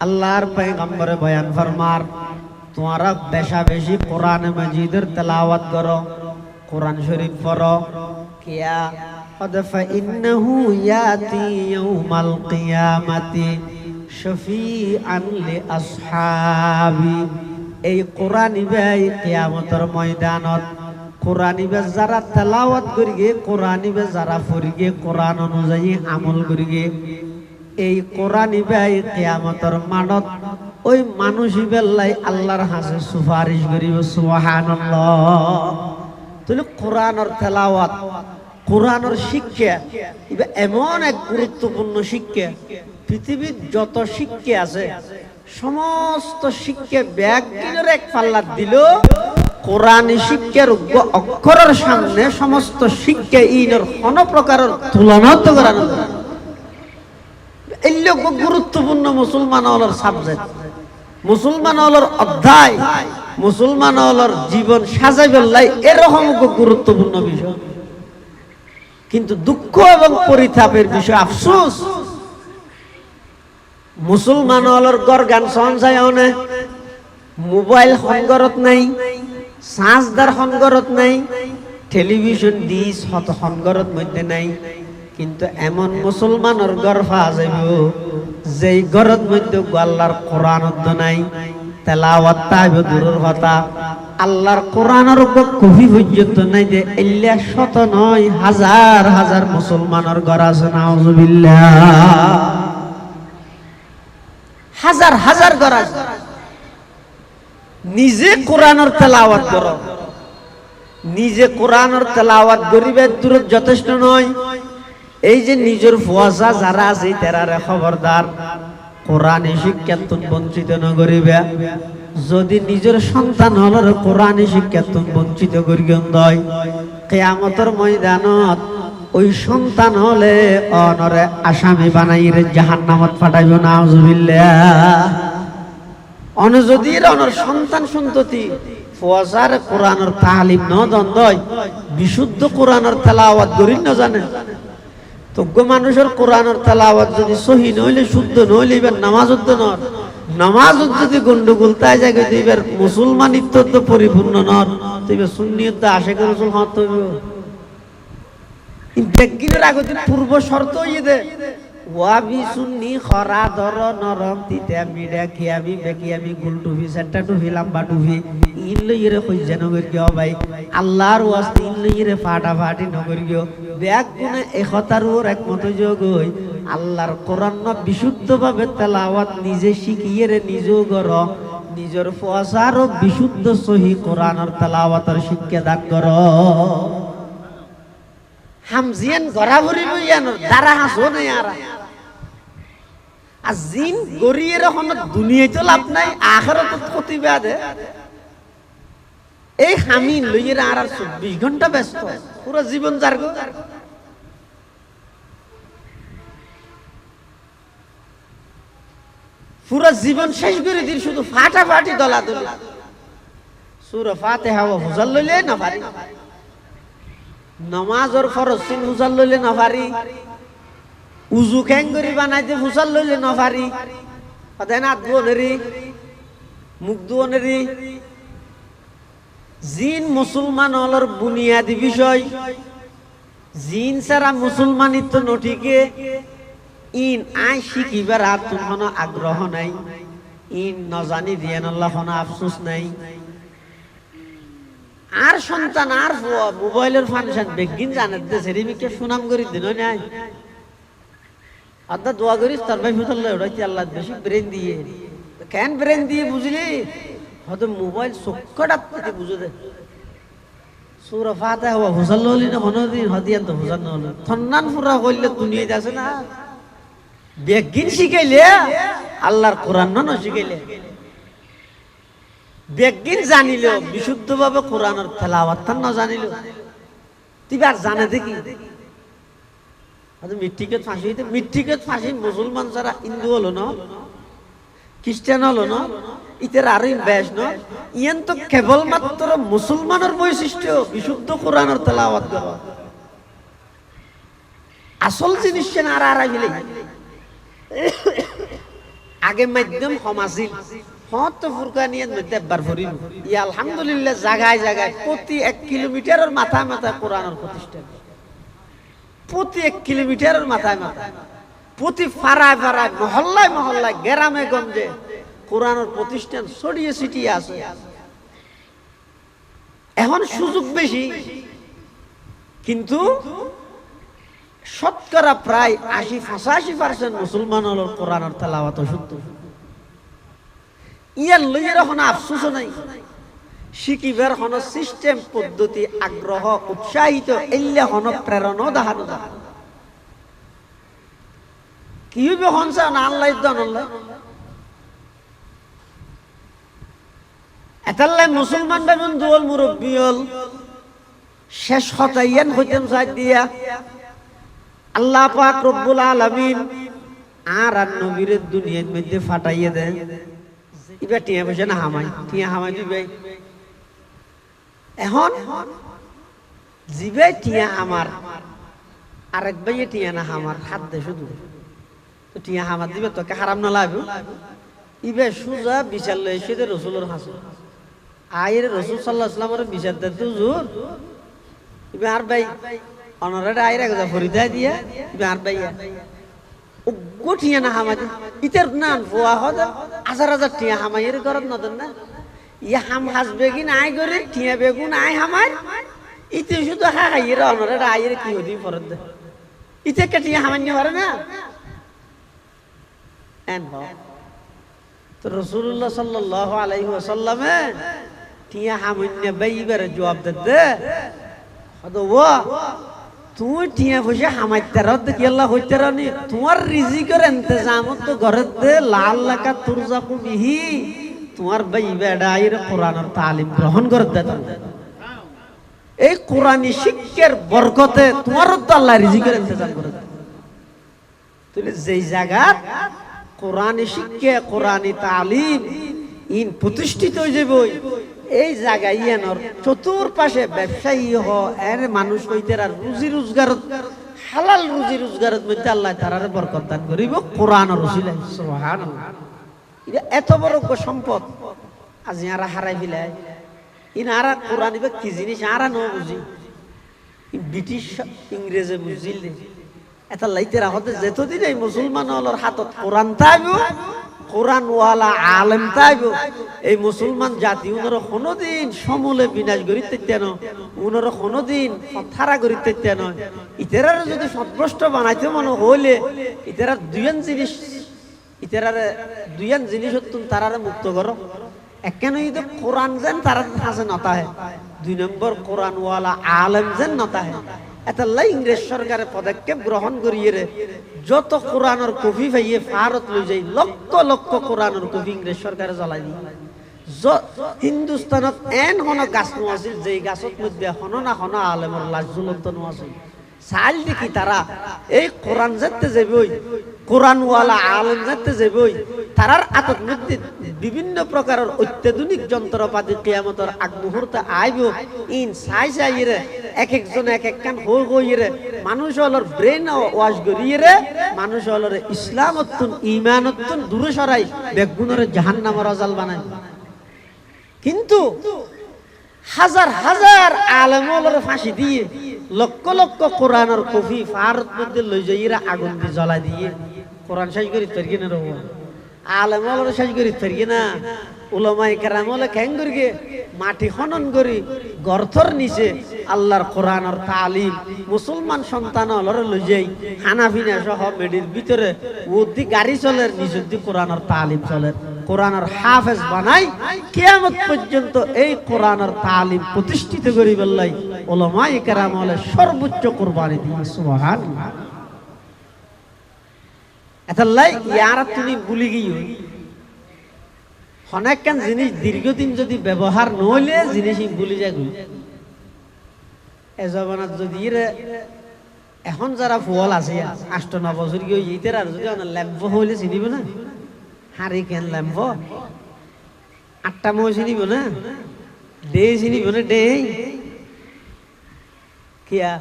S1: আল্লাহর পয়গম্বর বয়ান ফরমার, তোমরা বেশা বেশি কোরআনে মাজিদের তেলাওয়াত করো, কোরআন শরীফ পড়ো। কিয়া ফাইন্নাহু ইয়াতি ইয়াউমাল কিয়ামাতি শাফিআন লিআসহাবি। এই কোরআন ইবাই কিয়ামতের ময়দানত কোরআন ইবে যারা তেলাওয়াত করিগে, কোরআন ইবে যারা পড়িগে, কোরআন অনুযায়ী আমল করিগে, এই কোরআন ইবে কিয়ামতের মানত ওই মানুষ ইবেল্লাই আল্লাহর হাতে সুপারিশ করিব। সুবহানাল্লাহ। তাহলে কোরআনের তেলাওয়াত, কোরআনের শিক্ষা এটা এমন এক গুরুত্বপূর্ণ শিক্ষা, পৃথিবীর যত শিক্ষা আছে সমস্ত শিক্ষা ব্যাগ কিনের এক পাল্লা দিল, কোরআন শিক্ষার অক্ষরের সামনে সমস্ত শিক্ষা ইনের কোন প্রকারের তুলনা তো করানো। এই লোক গুরুত্বপূর্ণ মুসলমান হলার সাবজেক্ট, মুসলমান হলার অধ্যায়, মুসলমান হলার জীবন সাজাইবেলাই এরকম গুরুত্বপূর্ণ বিষয়। কিন্তু দুঃখ এবং পরিতাপের বিষয়, আফসোস, মুসলমান হলার গর গান সঞ্চয় অনে, মোবাইল সংগরত নাই, চার্জদার সংগরত নাই, টেলিভিশন ডিশ হত সংগরত মধ্যে নাই। কিন্তু এমন মুসলমানের ঘর পাওয়া যাইব যেই ঘরের মধ্যে আল্লাহর কোরআন নাই, তেলাওয়াত তাইব দূরের কথা, আল্লাহর কোরআনের কবি পর্যন্ত নাই। যে এল্লা শত নয় হাজার হাজার মুসলমানের ঘর আছে, নাউজুবিল্লাহ, হাজার হাজার ঘর আছে। নিজে কোরআনের তেলাওয়াত করো, নিজে কোরআনের তেলাওয়াত করিবে দূরে যথেষ্ট নয়। এই যে নিজের ফুয়াশা যারা আছে তারারে খবরদার কোরআনী শিক্ষাতুন বঞ্চিত ন করিবে। যদি নিজের সন্তান হলর কোরআনী শিক্ষাতুন বঞ্চিত করিবেন দয়, কিয়ামতের ময়দানত ওই সন্তান হলে অনরে আসামি বানাইরে জাহান্নামত পাঠাইব। নাউজুবিল্লাহ। অন যদি অনর সন্তান সন্ততি ফুয়াশার কোরআনের তালিম ন দয়, বিশুদ্ধ কোরআনের তেলাওয়াত করি না জানে, তোগ্য মানুষের কোরআনের তেলাওয়াত যদি সহি নইলে, শুদ্ধ নইলে, এবার নামাজত নর, নামাজত যদি গন্ডগোল তাই জায়গা এবার মুসলমানিত্ব তো পরিপূর্ণ নর, তো এবার সুন্নিয়ত আশেখ রাসূল হত হইব। বেগিনের আগতে পূর্ব শর্ত ইয়ে দে ওয়াবি সুন্নি খরা ধর নরম তিতা মিডা খিয়াবি বেকিয়াবি গুল টুফি সেটা টুফি লম্বা টুফি ইন লইরে কই যেন করিও ভাই আল্লাহর ওয়াস্তে ইন লইরে ফাটা ফাটি নগরিও ব্যাগ গুনে একতার ওর একমত যোগ হই আল্লাহর কোরআন বিশুদ্ধভাবে তেলাওয়াত নিজে শিখিয়ে রে নিজেও গর নিজের ফসারও বিশুদ্ধ সহি কোরআনের তেলাওয়াতের শিক্ষা দান কর। হামজিয়ান গড়াগড়ি বইয়ানো দারা হাসো নাই আর জিন গড়িয়ে রকম দুনিয়ায় তো লাভ নাই, আখেরাত ক্ষতি বাদে। এই হামিন লইয়ে আর 24 ঘন্টা ব্যস্ত, পুরো জীবন যার গো। পুরো জীবন শেষ করে দিন শুধু ফাটাফাটি দলাদলি। সূরা ফাতিহা হুজাল লইলে না পারি, নামাজের ফরজ সিন হুজাল লইলে না পারি, উজু খেঙ্গরি বানাইতে হুজাল লইলে না পারি, সদায় না দুনেরি মুখ দুনেরি। জিন মুসলমান হলর বুনিয়াদি বিষয়, জিন ছাড়া মুসলমানিত্ব নঠিকে। ইন আই শিখিবার আর কোন আগ্রহ নাই, ইন নজানি দিয়ে আল্লাহ কোন আফসোস নাই। আর সন্তান আর মোবাইলের ফাংশন বেগিন জানে সেরিমিকে সুনাম করি দিন নাই আদা দোয়া করিস তার ভাই ফুটাল ওটাই আল্লাহ বেশি ব্রেন দিয়ে কেন ব্রেন দিয়ে বুঝলি হয়তো মোবাইল চক্ষটা থেকে বুঝে দে। সূরা ফাতিহা হওয়া হুজাল হলি না হনদিন হদিয়ান তো হুজান না হলো থন্নান পুরা কইলে দুনিয়াতে আছে না। বেগিন শিখাইলে আল্লাহর কোরআন না শিখাইলে বেগিন জানিল বিশুদ্ধভাবে কোরআনের তেলাওয়াত না জানিল তুই আর জানে দেখি মৃত্তিকেত ফাঁসি হইতে মৃত্তিকেত ফাঁসি মুসলমান যারা হিন্দু হলো না খ্রিস্টান হলো না ইতের আরো বেশ না ইয়ান তো কেবলমাত্র মুসলমানের বৈশিষ্ট্য বিশুদ্ধ কোরআনের তেলাওয়াত করা আসল জিনিস আর আর আইলে আগে মাধ্যম সমাজিক হত ফুরকানিয়াত মধ্যে একবার ভরিল ই আলহামদুলিল্লাহ জায়গায় জায়গায় প্রতি 1 কিলোমিটারের মাথায় মাথায় কোরআনের প্রতিষ্ঠান, প্রতি 1 কিলোমিটারের মাথায় মাথায় প্রতি ফাড়ায় ফাড়ায় মহল্লায় মহল্লায় গ্রামে গঞ্জে কোরআনের প্রতিষ্ঠান ছড়িয়ে ছিটিয়ে আছে। এখন সুযোগ বেশি, কিন্তু শতকরা প্রায় ৮০-৮৫% মুসলমান হল কোরআনের তেলাওয়াত শুদ্ধ। ইয়ার লইয়ের এখন আফসোস নাই, শিকিবার হন সিস্টেম পদ্ধতি আগ্রহ উৎসাহিত এলে হন প্রেরণা দেখানো যায়। কি হইবে হনসা না আল্লাহ আল্লাহ এতাল্লাই মুসলমান ভাইবেন দুয়াল মুরব্বী হল শেষ হতাইয়ান হইতেন সাইড দিয়া আল্লাহ পাক রব্বুল আলামিন আর নবীর দুনিয়ার মধ্যে ফাটাইয়ে দেন। এবার টিয়া বসে না হামাই, টিয়া হামাই দিবে। এখন জিবে টিয়া আমার, আরেক ভাইয়ে টিয়া না হামার, হাত দে শুধু তো টিয়া হামার দিবে, তোকে হারাম না লাগবে। ইবে সুজা বিচার লয়ে এসে রসুলের হাসু আয়ের রসুল সাল্লাল্লাহু আলাইহি ওয়াসাল্লামের বিচার দিতে জোর। ইবে আর ভাই অনরে আয়ের আগে ফরিদা দিয়া ইবে আর ভাই ও টিয়া না হামাই ইতের নান ফোয়া হদ হাজার হাজার টিয়া হামাইয়ের ঘরত নদন না ইয়া হাম হাসবে কি নাই করে টিয়া বেগুন আই হামার ইতে শুধু হাইয়ের অনরে আয়ের কি হদি ফরদ দে ইতে কে টিয়া হামাইনি পারে না। এন তো রাসূলুল্লাহ সাল্লাল্লাহু আলাইহি ওয়াসাল্লামে টিয়া হামাইনি বাইবার জবাব দে হদ ওয়া তুই টিয়া বসে হামাইতে রদ কি আল্লাহ হইতে রানি তোমার রিজিকের ইন্তজাম তো ঘরের দে লাল লাকা তুরজাকু বিহি তোমার ভাই বেডা আইর কোরআনের তালিম গ্রহণ করে দে। এই কোরআনী শিক্ষার বরকতে তোমার তো আল্লাহ রিজিকের ইন্তজাম করে দেয়। তুই যেই জায়গা কোরআনী শিক্ষা কোরআনী তালিম ইন প্রতিষ্ঠিত হয়ে যাবে, এই জায়গায় ইয়ানোর চতুর্পাশে ব্যবসায়ী হ এর মানুষ হইতে আর রুজি রোজগার হালাল রুজি রোজগারের মধ্যে আল্লাহ তারার বরকত দান করিব কোরআনের ওসিলায়। সুবহানাল্লাহ, এটা এত বড় সম্পদ আজ ইয়ারা হারাই ফেলায়। ইনারা কোরআন ইবে কি জিনিস আরা ন বুঝি, ব্রিটিশ ইংরেজে বুঝিল এটা লাইতে রাখতে যেতদিন এই মুসলমান হলর হাতত কোরআন থাকব কোরআন ওয়ালা আলেম থাকব এই মুসলমান জাতি উনারা কোনোদিন সমূলে বিনাশ করিতে তেন উনারা কোনোদিন হত্যারা করিতে তেন। ইতেরারে যদি সদভ্রষ্ট বানাইতে মনে হইলে ইতেরা দুইয়ান জিনিস হতুন তারারে মুক্ত করো। একখান ঈদ কোরআন যেন তারা হাসে নতা হে, দুই নম্বর কোরআন ওয়ালা আলেম যেন নতা হে। এতাল্লা ইংরেজ সরকারের পদক্ষেপ গ্রহণ করিয়ে রে যত কোরআনের কপি পাইয়ে ভারত লই যাই লক্ষ লক্ষ কোরআনের কপি ইংরেজ সরকারে জ্বলাই দি। হিন্দুস্তানত এন হন গাছ নো আছিল যেই গাছত মধ্যে হন না হন আলেমর লাশ ঝুলন্ত নো আছিল। চাল দেখি তারা এই কোরআন যেতে যাবই কোরআন ওয়ালা আলেম যেতে যাবই তারার আতত মধ্যে বিভিন্ন প্রকারের অত্যাধুনিক যন্ত্রপাতি কিয়ামতের আগ মুহূর্তে আইব। ইন চাই চাইরে এক একজন এক এক কান হইরে মানুষ হলর ব্রেন ওয়াশ করিয়ে রে মানুষ হলর ইসলামত্তুন ইমানত্তুন দূরে সরাই বেগুনের জাহান্নামের আজাল বানায়। কিন্তু হাজার হাজার আলেমর ফাঁসি দিয়ে লক্ষ লক্ষ কোরআনের কপি ভারত মধ্যে লই যাইরা আগুন দিয়ে জ্বলা দিয়ে কোরআন শেষ করি তৈরি না রব আলেমর শেষ করি তৈরি না উলামায়ে কেরাম হলে খ্যাং করি মাটি খনন করি গর্থর নিচে আল্লাহর কোরআনের তালিম মুসলমান সন্তান হলরে লই যাই হানাফিনা সহ মেডির ভিতরে ওদি গাড়ি চলে নিচের দি কোরআনের তালিম চলে কোরআনের হাফেজ বানাই কিয়ামত পর্যন্ত এই কোরআনের তালিম প্রতিষ্ঠিত করি বললাই উলামায়ে কেরাম হলে সর্বোচ্চ কুরবানি দিয়ে। সুবহানাল্লাহ, এতাল্লাই ইয়ারা তুমি ভুলি গিয়ে অনেকখান জিনিস দীর্ঘদিন যদি ব্যবহার নহলে জিনিস ভুলি যায়। এ জমানাত যদি এখন যারা ফুয়াল আছে 8-9 বছর গিয়ে ইতের আর যদি ল্যাম্প হইলে চিনিব না হারি কেন ল্যাম্প 8টা মই চিনিব না ডে চিনিব না ডে কিয়া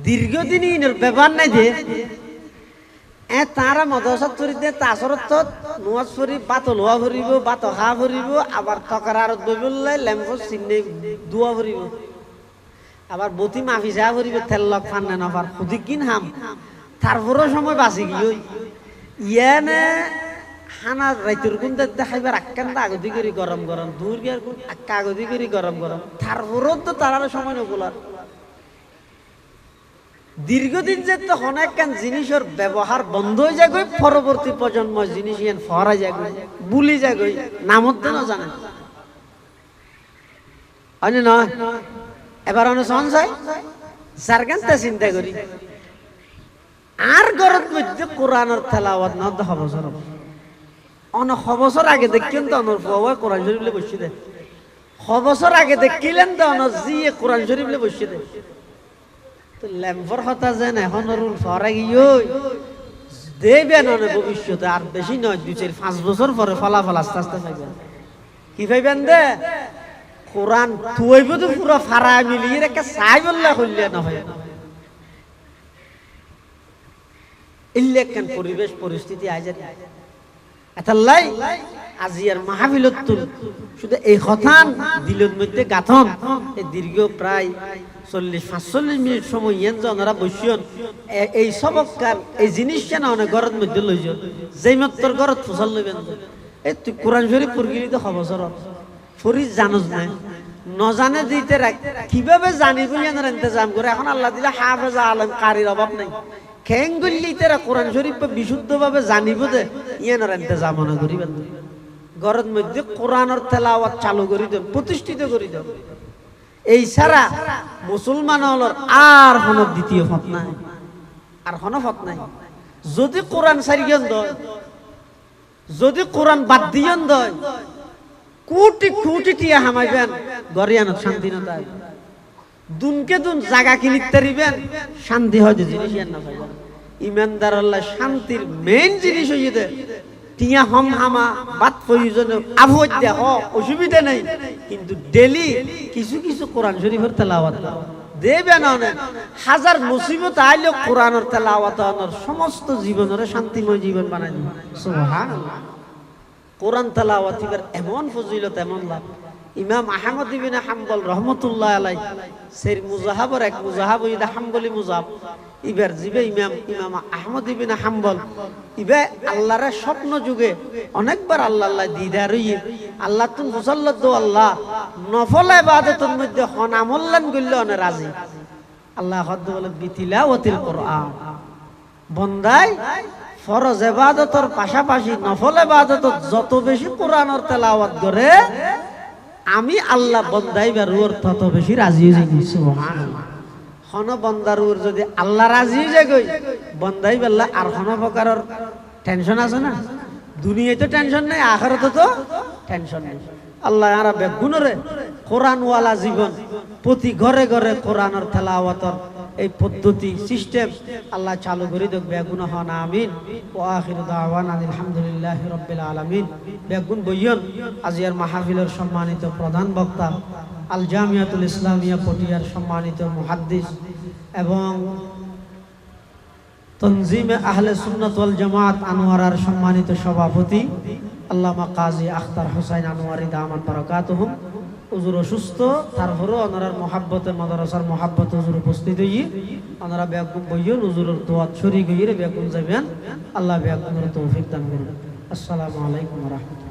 S1: দীর্ঘদিন ব্যবহার নাই যে তারা মদরসা চরিতে তাসরত নোয়াজ ফরি বাত লোয়া ভরিব বাত হা ভরিব আবার তকার আরত বইবলে ল্যাম্প চিনে দুয়া ভরিব আবার বতি মাফি যা ভরিব তেল লক ফান্নে নফার খুদি কিন হাম তারপরও সময় বাঁচি গিয়ে ইয়ানে খানা রাইতের গুন্দে দেখাইবার আক্কান্দা আগদি করি গরম গরম দূর গিয়ার গুণ আক্কা আগদি করি গরম গরম তারপরও তো তার সময় নগুলার দীর্ঘদিন যে তখন একখান জিনিসের ব্যবহার বন্ধ হয়ে যায় পরবর্তী প্রজন্ম জিনিস ইয়ান ফরা যায় বুলি যায় নামত না জানে অন্য নয় এবার অনেক সহন চাই যার গানটা চিন্তা করি আর গরত মধ্যে কোরআনের তেলাওয়াত না 10 বছর অনেক বছর আগে দেখছেন তো অনর ফুয়া কোরআন শরীফ বসে দেয় 6 বছর আগে দেখিলেন তো অনর জিয়ে কোরআন শরীফ বসে দেয় তো ল্যাম্পর হতা যেন এখন ফরা গিয়ে দেবেন অনেক ভবিষ্যতে আর বেশি নয় 2-4-5 বছর পরে ফলাফল আস্তে আস্তে পাইবেন কি পাইবেন দে কোরআন তুইব তো পুরো ফারা মিলিয়ে রেখে চাই বললে হইলে না হয় ইল্লেখান পরিবেশ পরিস্থিতি আজ এতাল্লাই আজিয়ার মাহফিলতুল শুধু এই কথান দিলের মধ্যে গাথন এই দীর্ঘ প্রায় 40-45 মিনিট সময় ইয়ান জনরা বসিয়ন এই সবকার এই জিনিসটা না অনেক ঘরের মধ্যে লইজন যেই মাত্র ঘরত ফসল লইবেন এই তুই কোরআন শরীফ পড়গিলি তো খবর ফরিদ জানোস না নজানে দিতে রাখ কিভাবে জানিব ইয়ানের ইন্তজাম করে এখন আল্লাহ দিলে হাফেজ আলেম কারির অভাব নাই খেঙ্গুল্লি তেরা কোরআন শরীফ বিশুদ্ধভাবে জানিব দে ইয়ানের ইন্তজাম মনে করিবেন ঘরের মধ্যে কোরআনের তেলাওয়াত চালু করি দেন প্রতিষ্ঠিত করি দেন এই ছাড়া মুসলমান হলর আর কোনো দ্বিতীয় পথ নাই আর কোনো পথ নাই যদি কোরআন সারিয়েন দয় যদি কোরআন বাদ দিয়েন দয় কোটি কোটি টিয়া হামাইবেন গরিয়ানত শান্তি না তাই দুনকে দুন জায়গা কিনিতে তারিবেন শান্তি হয় যে জিনিস ইয়ান না পাইবেন ইমানদার আল্লাহ শান্তির মেইন জিনিস হইয়ে দে টিয়া হম হামা বাত প্রয়োজন আভোজ দে অসুবিধা নেই কিন্তু ডেলি কিছু কিছু কোরআন শরীফের তেলাওয়াত দেবেন অনেক হাজার মুসিবত আইলেও কোরআনের তেলাওয়াত অনর সমস্ত জীবনের শান্তিময় জীবন বানাই দিবে সুবহানাল্লাহ কোরআন তেলাওয়াতের এমন ফজিলত এমন লাভ ইমাম আহমদ ইবনে হাম্বল রহমতুল্লাহ আলাইহি সের মুজাহাবর এক মুজাহাব ইদা হাম্বলি মুজাহাব ইবার জিবে ইমাম আহমদ ইবনে হাম্বল ইবে আল্লাহর স্বপ্ন যুগে অনেকবার আল্লাহ আল্লাহ দিদার হইয়ে আল্লাহ তুন মুসাল্লাত দো আল্লাহ নফল ইবাদতের মধ্যে হন আমল্লান গইলে অনে রাজি আল্লাহ হদ্দ বলে বিতিলাওয়াতিল কোরআন বন্দাই ফরজ ইবাদতের পাশাপাশি নফল ইবাদত যত বেশি কোরআনের তেলাওয়াত করে আমি আল্লাহ বন্দাইবার রুর তত বেশি রাজি হয়ে যাই সুবহানাল্লাহ হন বন্দার রুর যদি আল্লাহ রাজি হয়ে যায় বন্দাই বেলা আর কোন প্রকারের টেনশন আছে না দুনিয়ায় তো টেনশন নাই আখিরাতে তো টেনশন নেই আল্লাহ আর বেগুনরে কোরআনওয়ালা জীবন প্রতি ঘরে ঘরে কোরআনের তেলাওয়াতের এই পদ্ধতি সিস্টেম আল্লাহ চালু করে দেখ বেগুন হন আমিন ওয়া আখিরু দাওয়ানা আলহামদুলিল্লাহি রাব্বিল আলামিন বেগুন বইয়ন আজিয়ার মাহফিলের সম্মানিত প্রধান বক্তা আল জামিয়াতুল ইসলামিয়া পটিয়ার সম্মানিত মুহাদ্দিস এবং তনজিমে আহলে সুন্নাত ওয়াল জামাত আনোয়ারার সম্মানিত সভাপতি আল্লামা কাজী আখতার হোসেন আনোয়ারি দামান বারাকাতুহুম হুজুর অসুস্থ তারপরেও ওনার মহাব্বতে মাদ্রাসার মহাব্বত হুজুর উপস্থিত হই ওনারা বেগুন বইয়ন হুজুরের দোয়াত শরীক হইরে বেগুন যাবেন আল্লাহ বেগুনের তৌফিক দান করুন আসসালামু আলাইকুম ওয়া রাহমাতুল্লাহ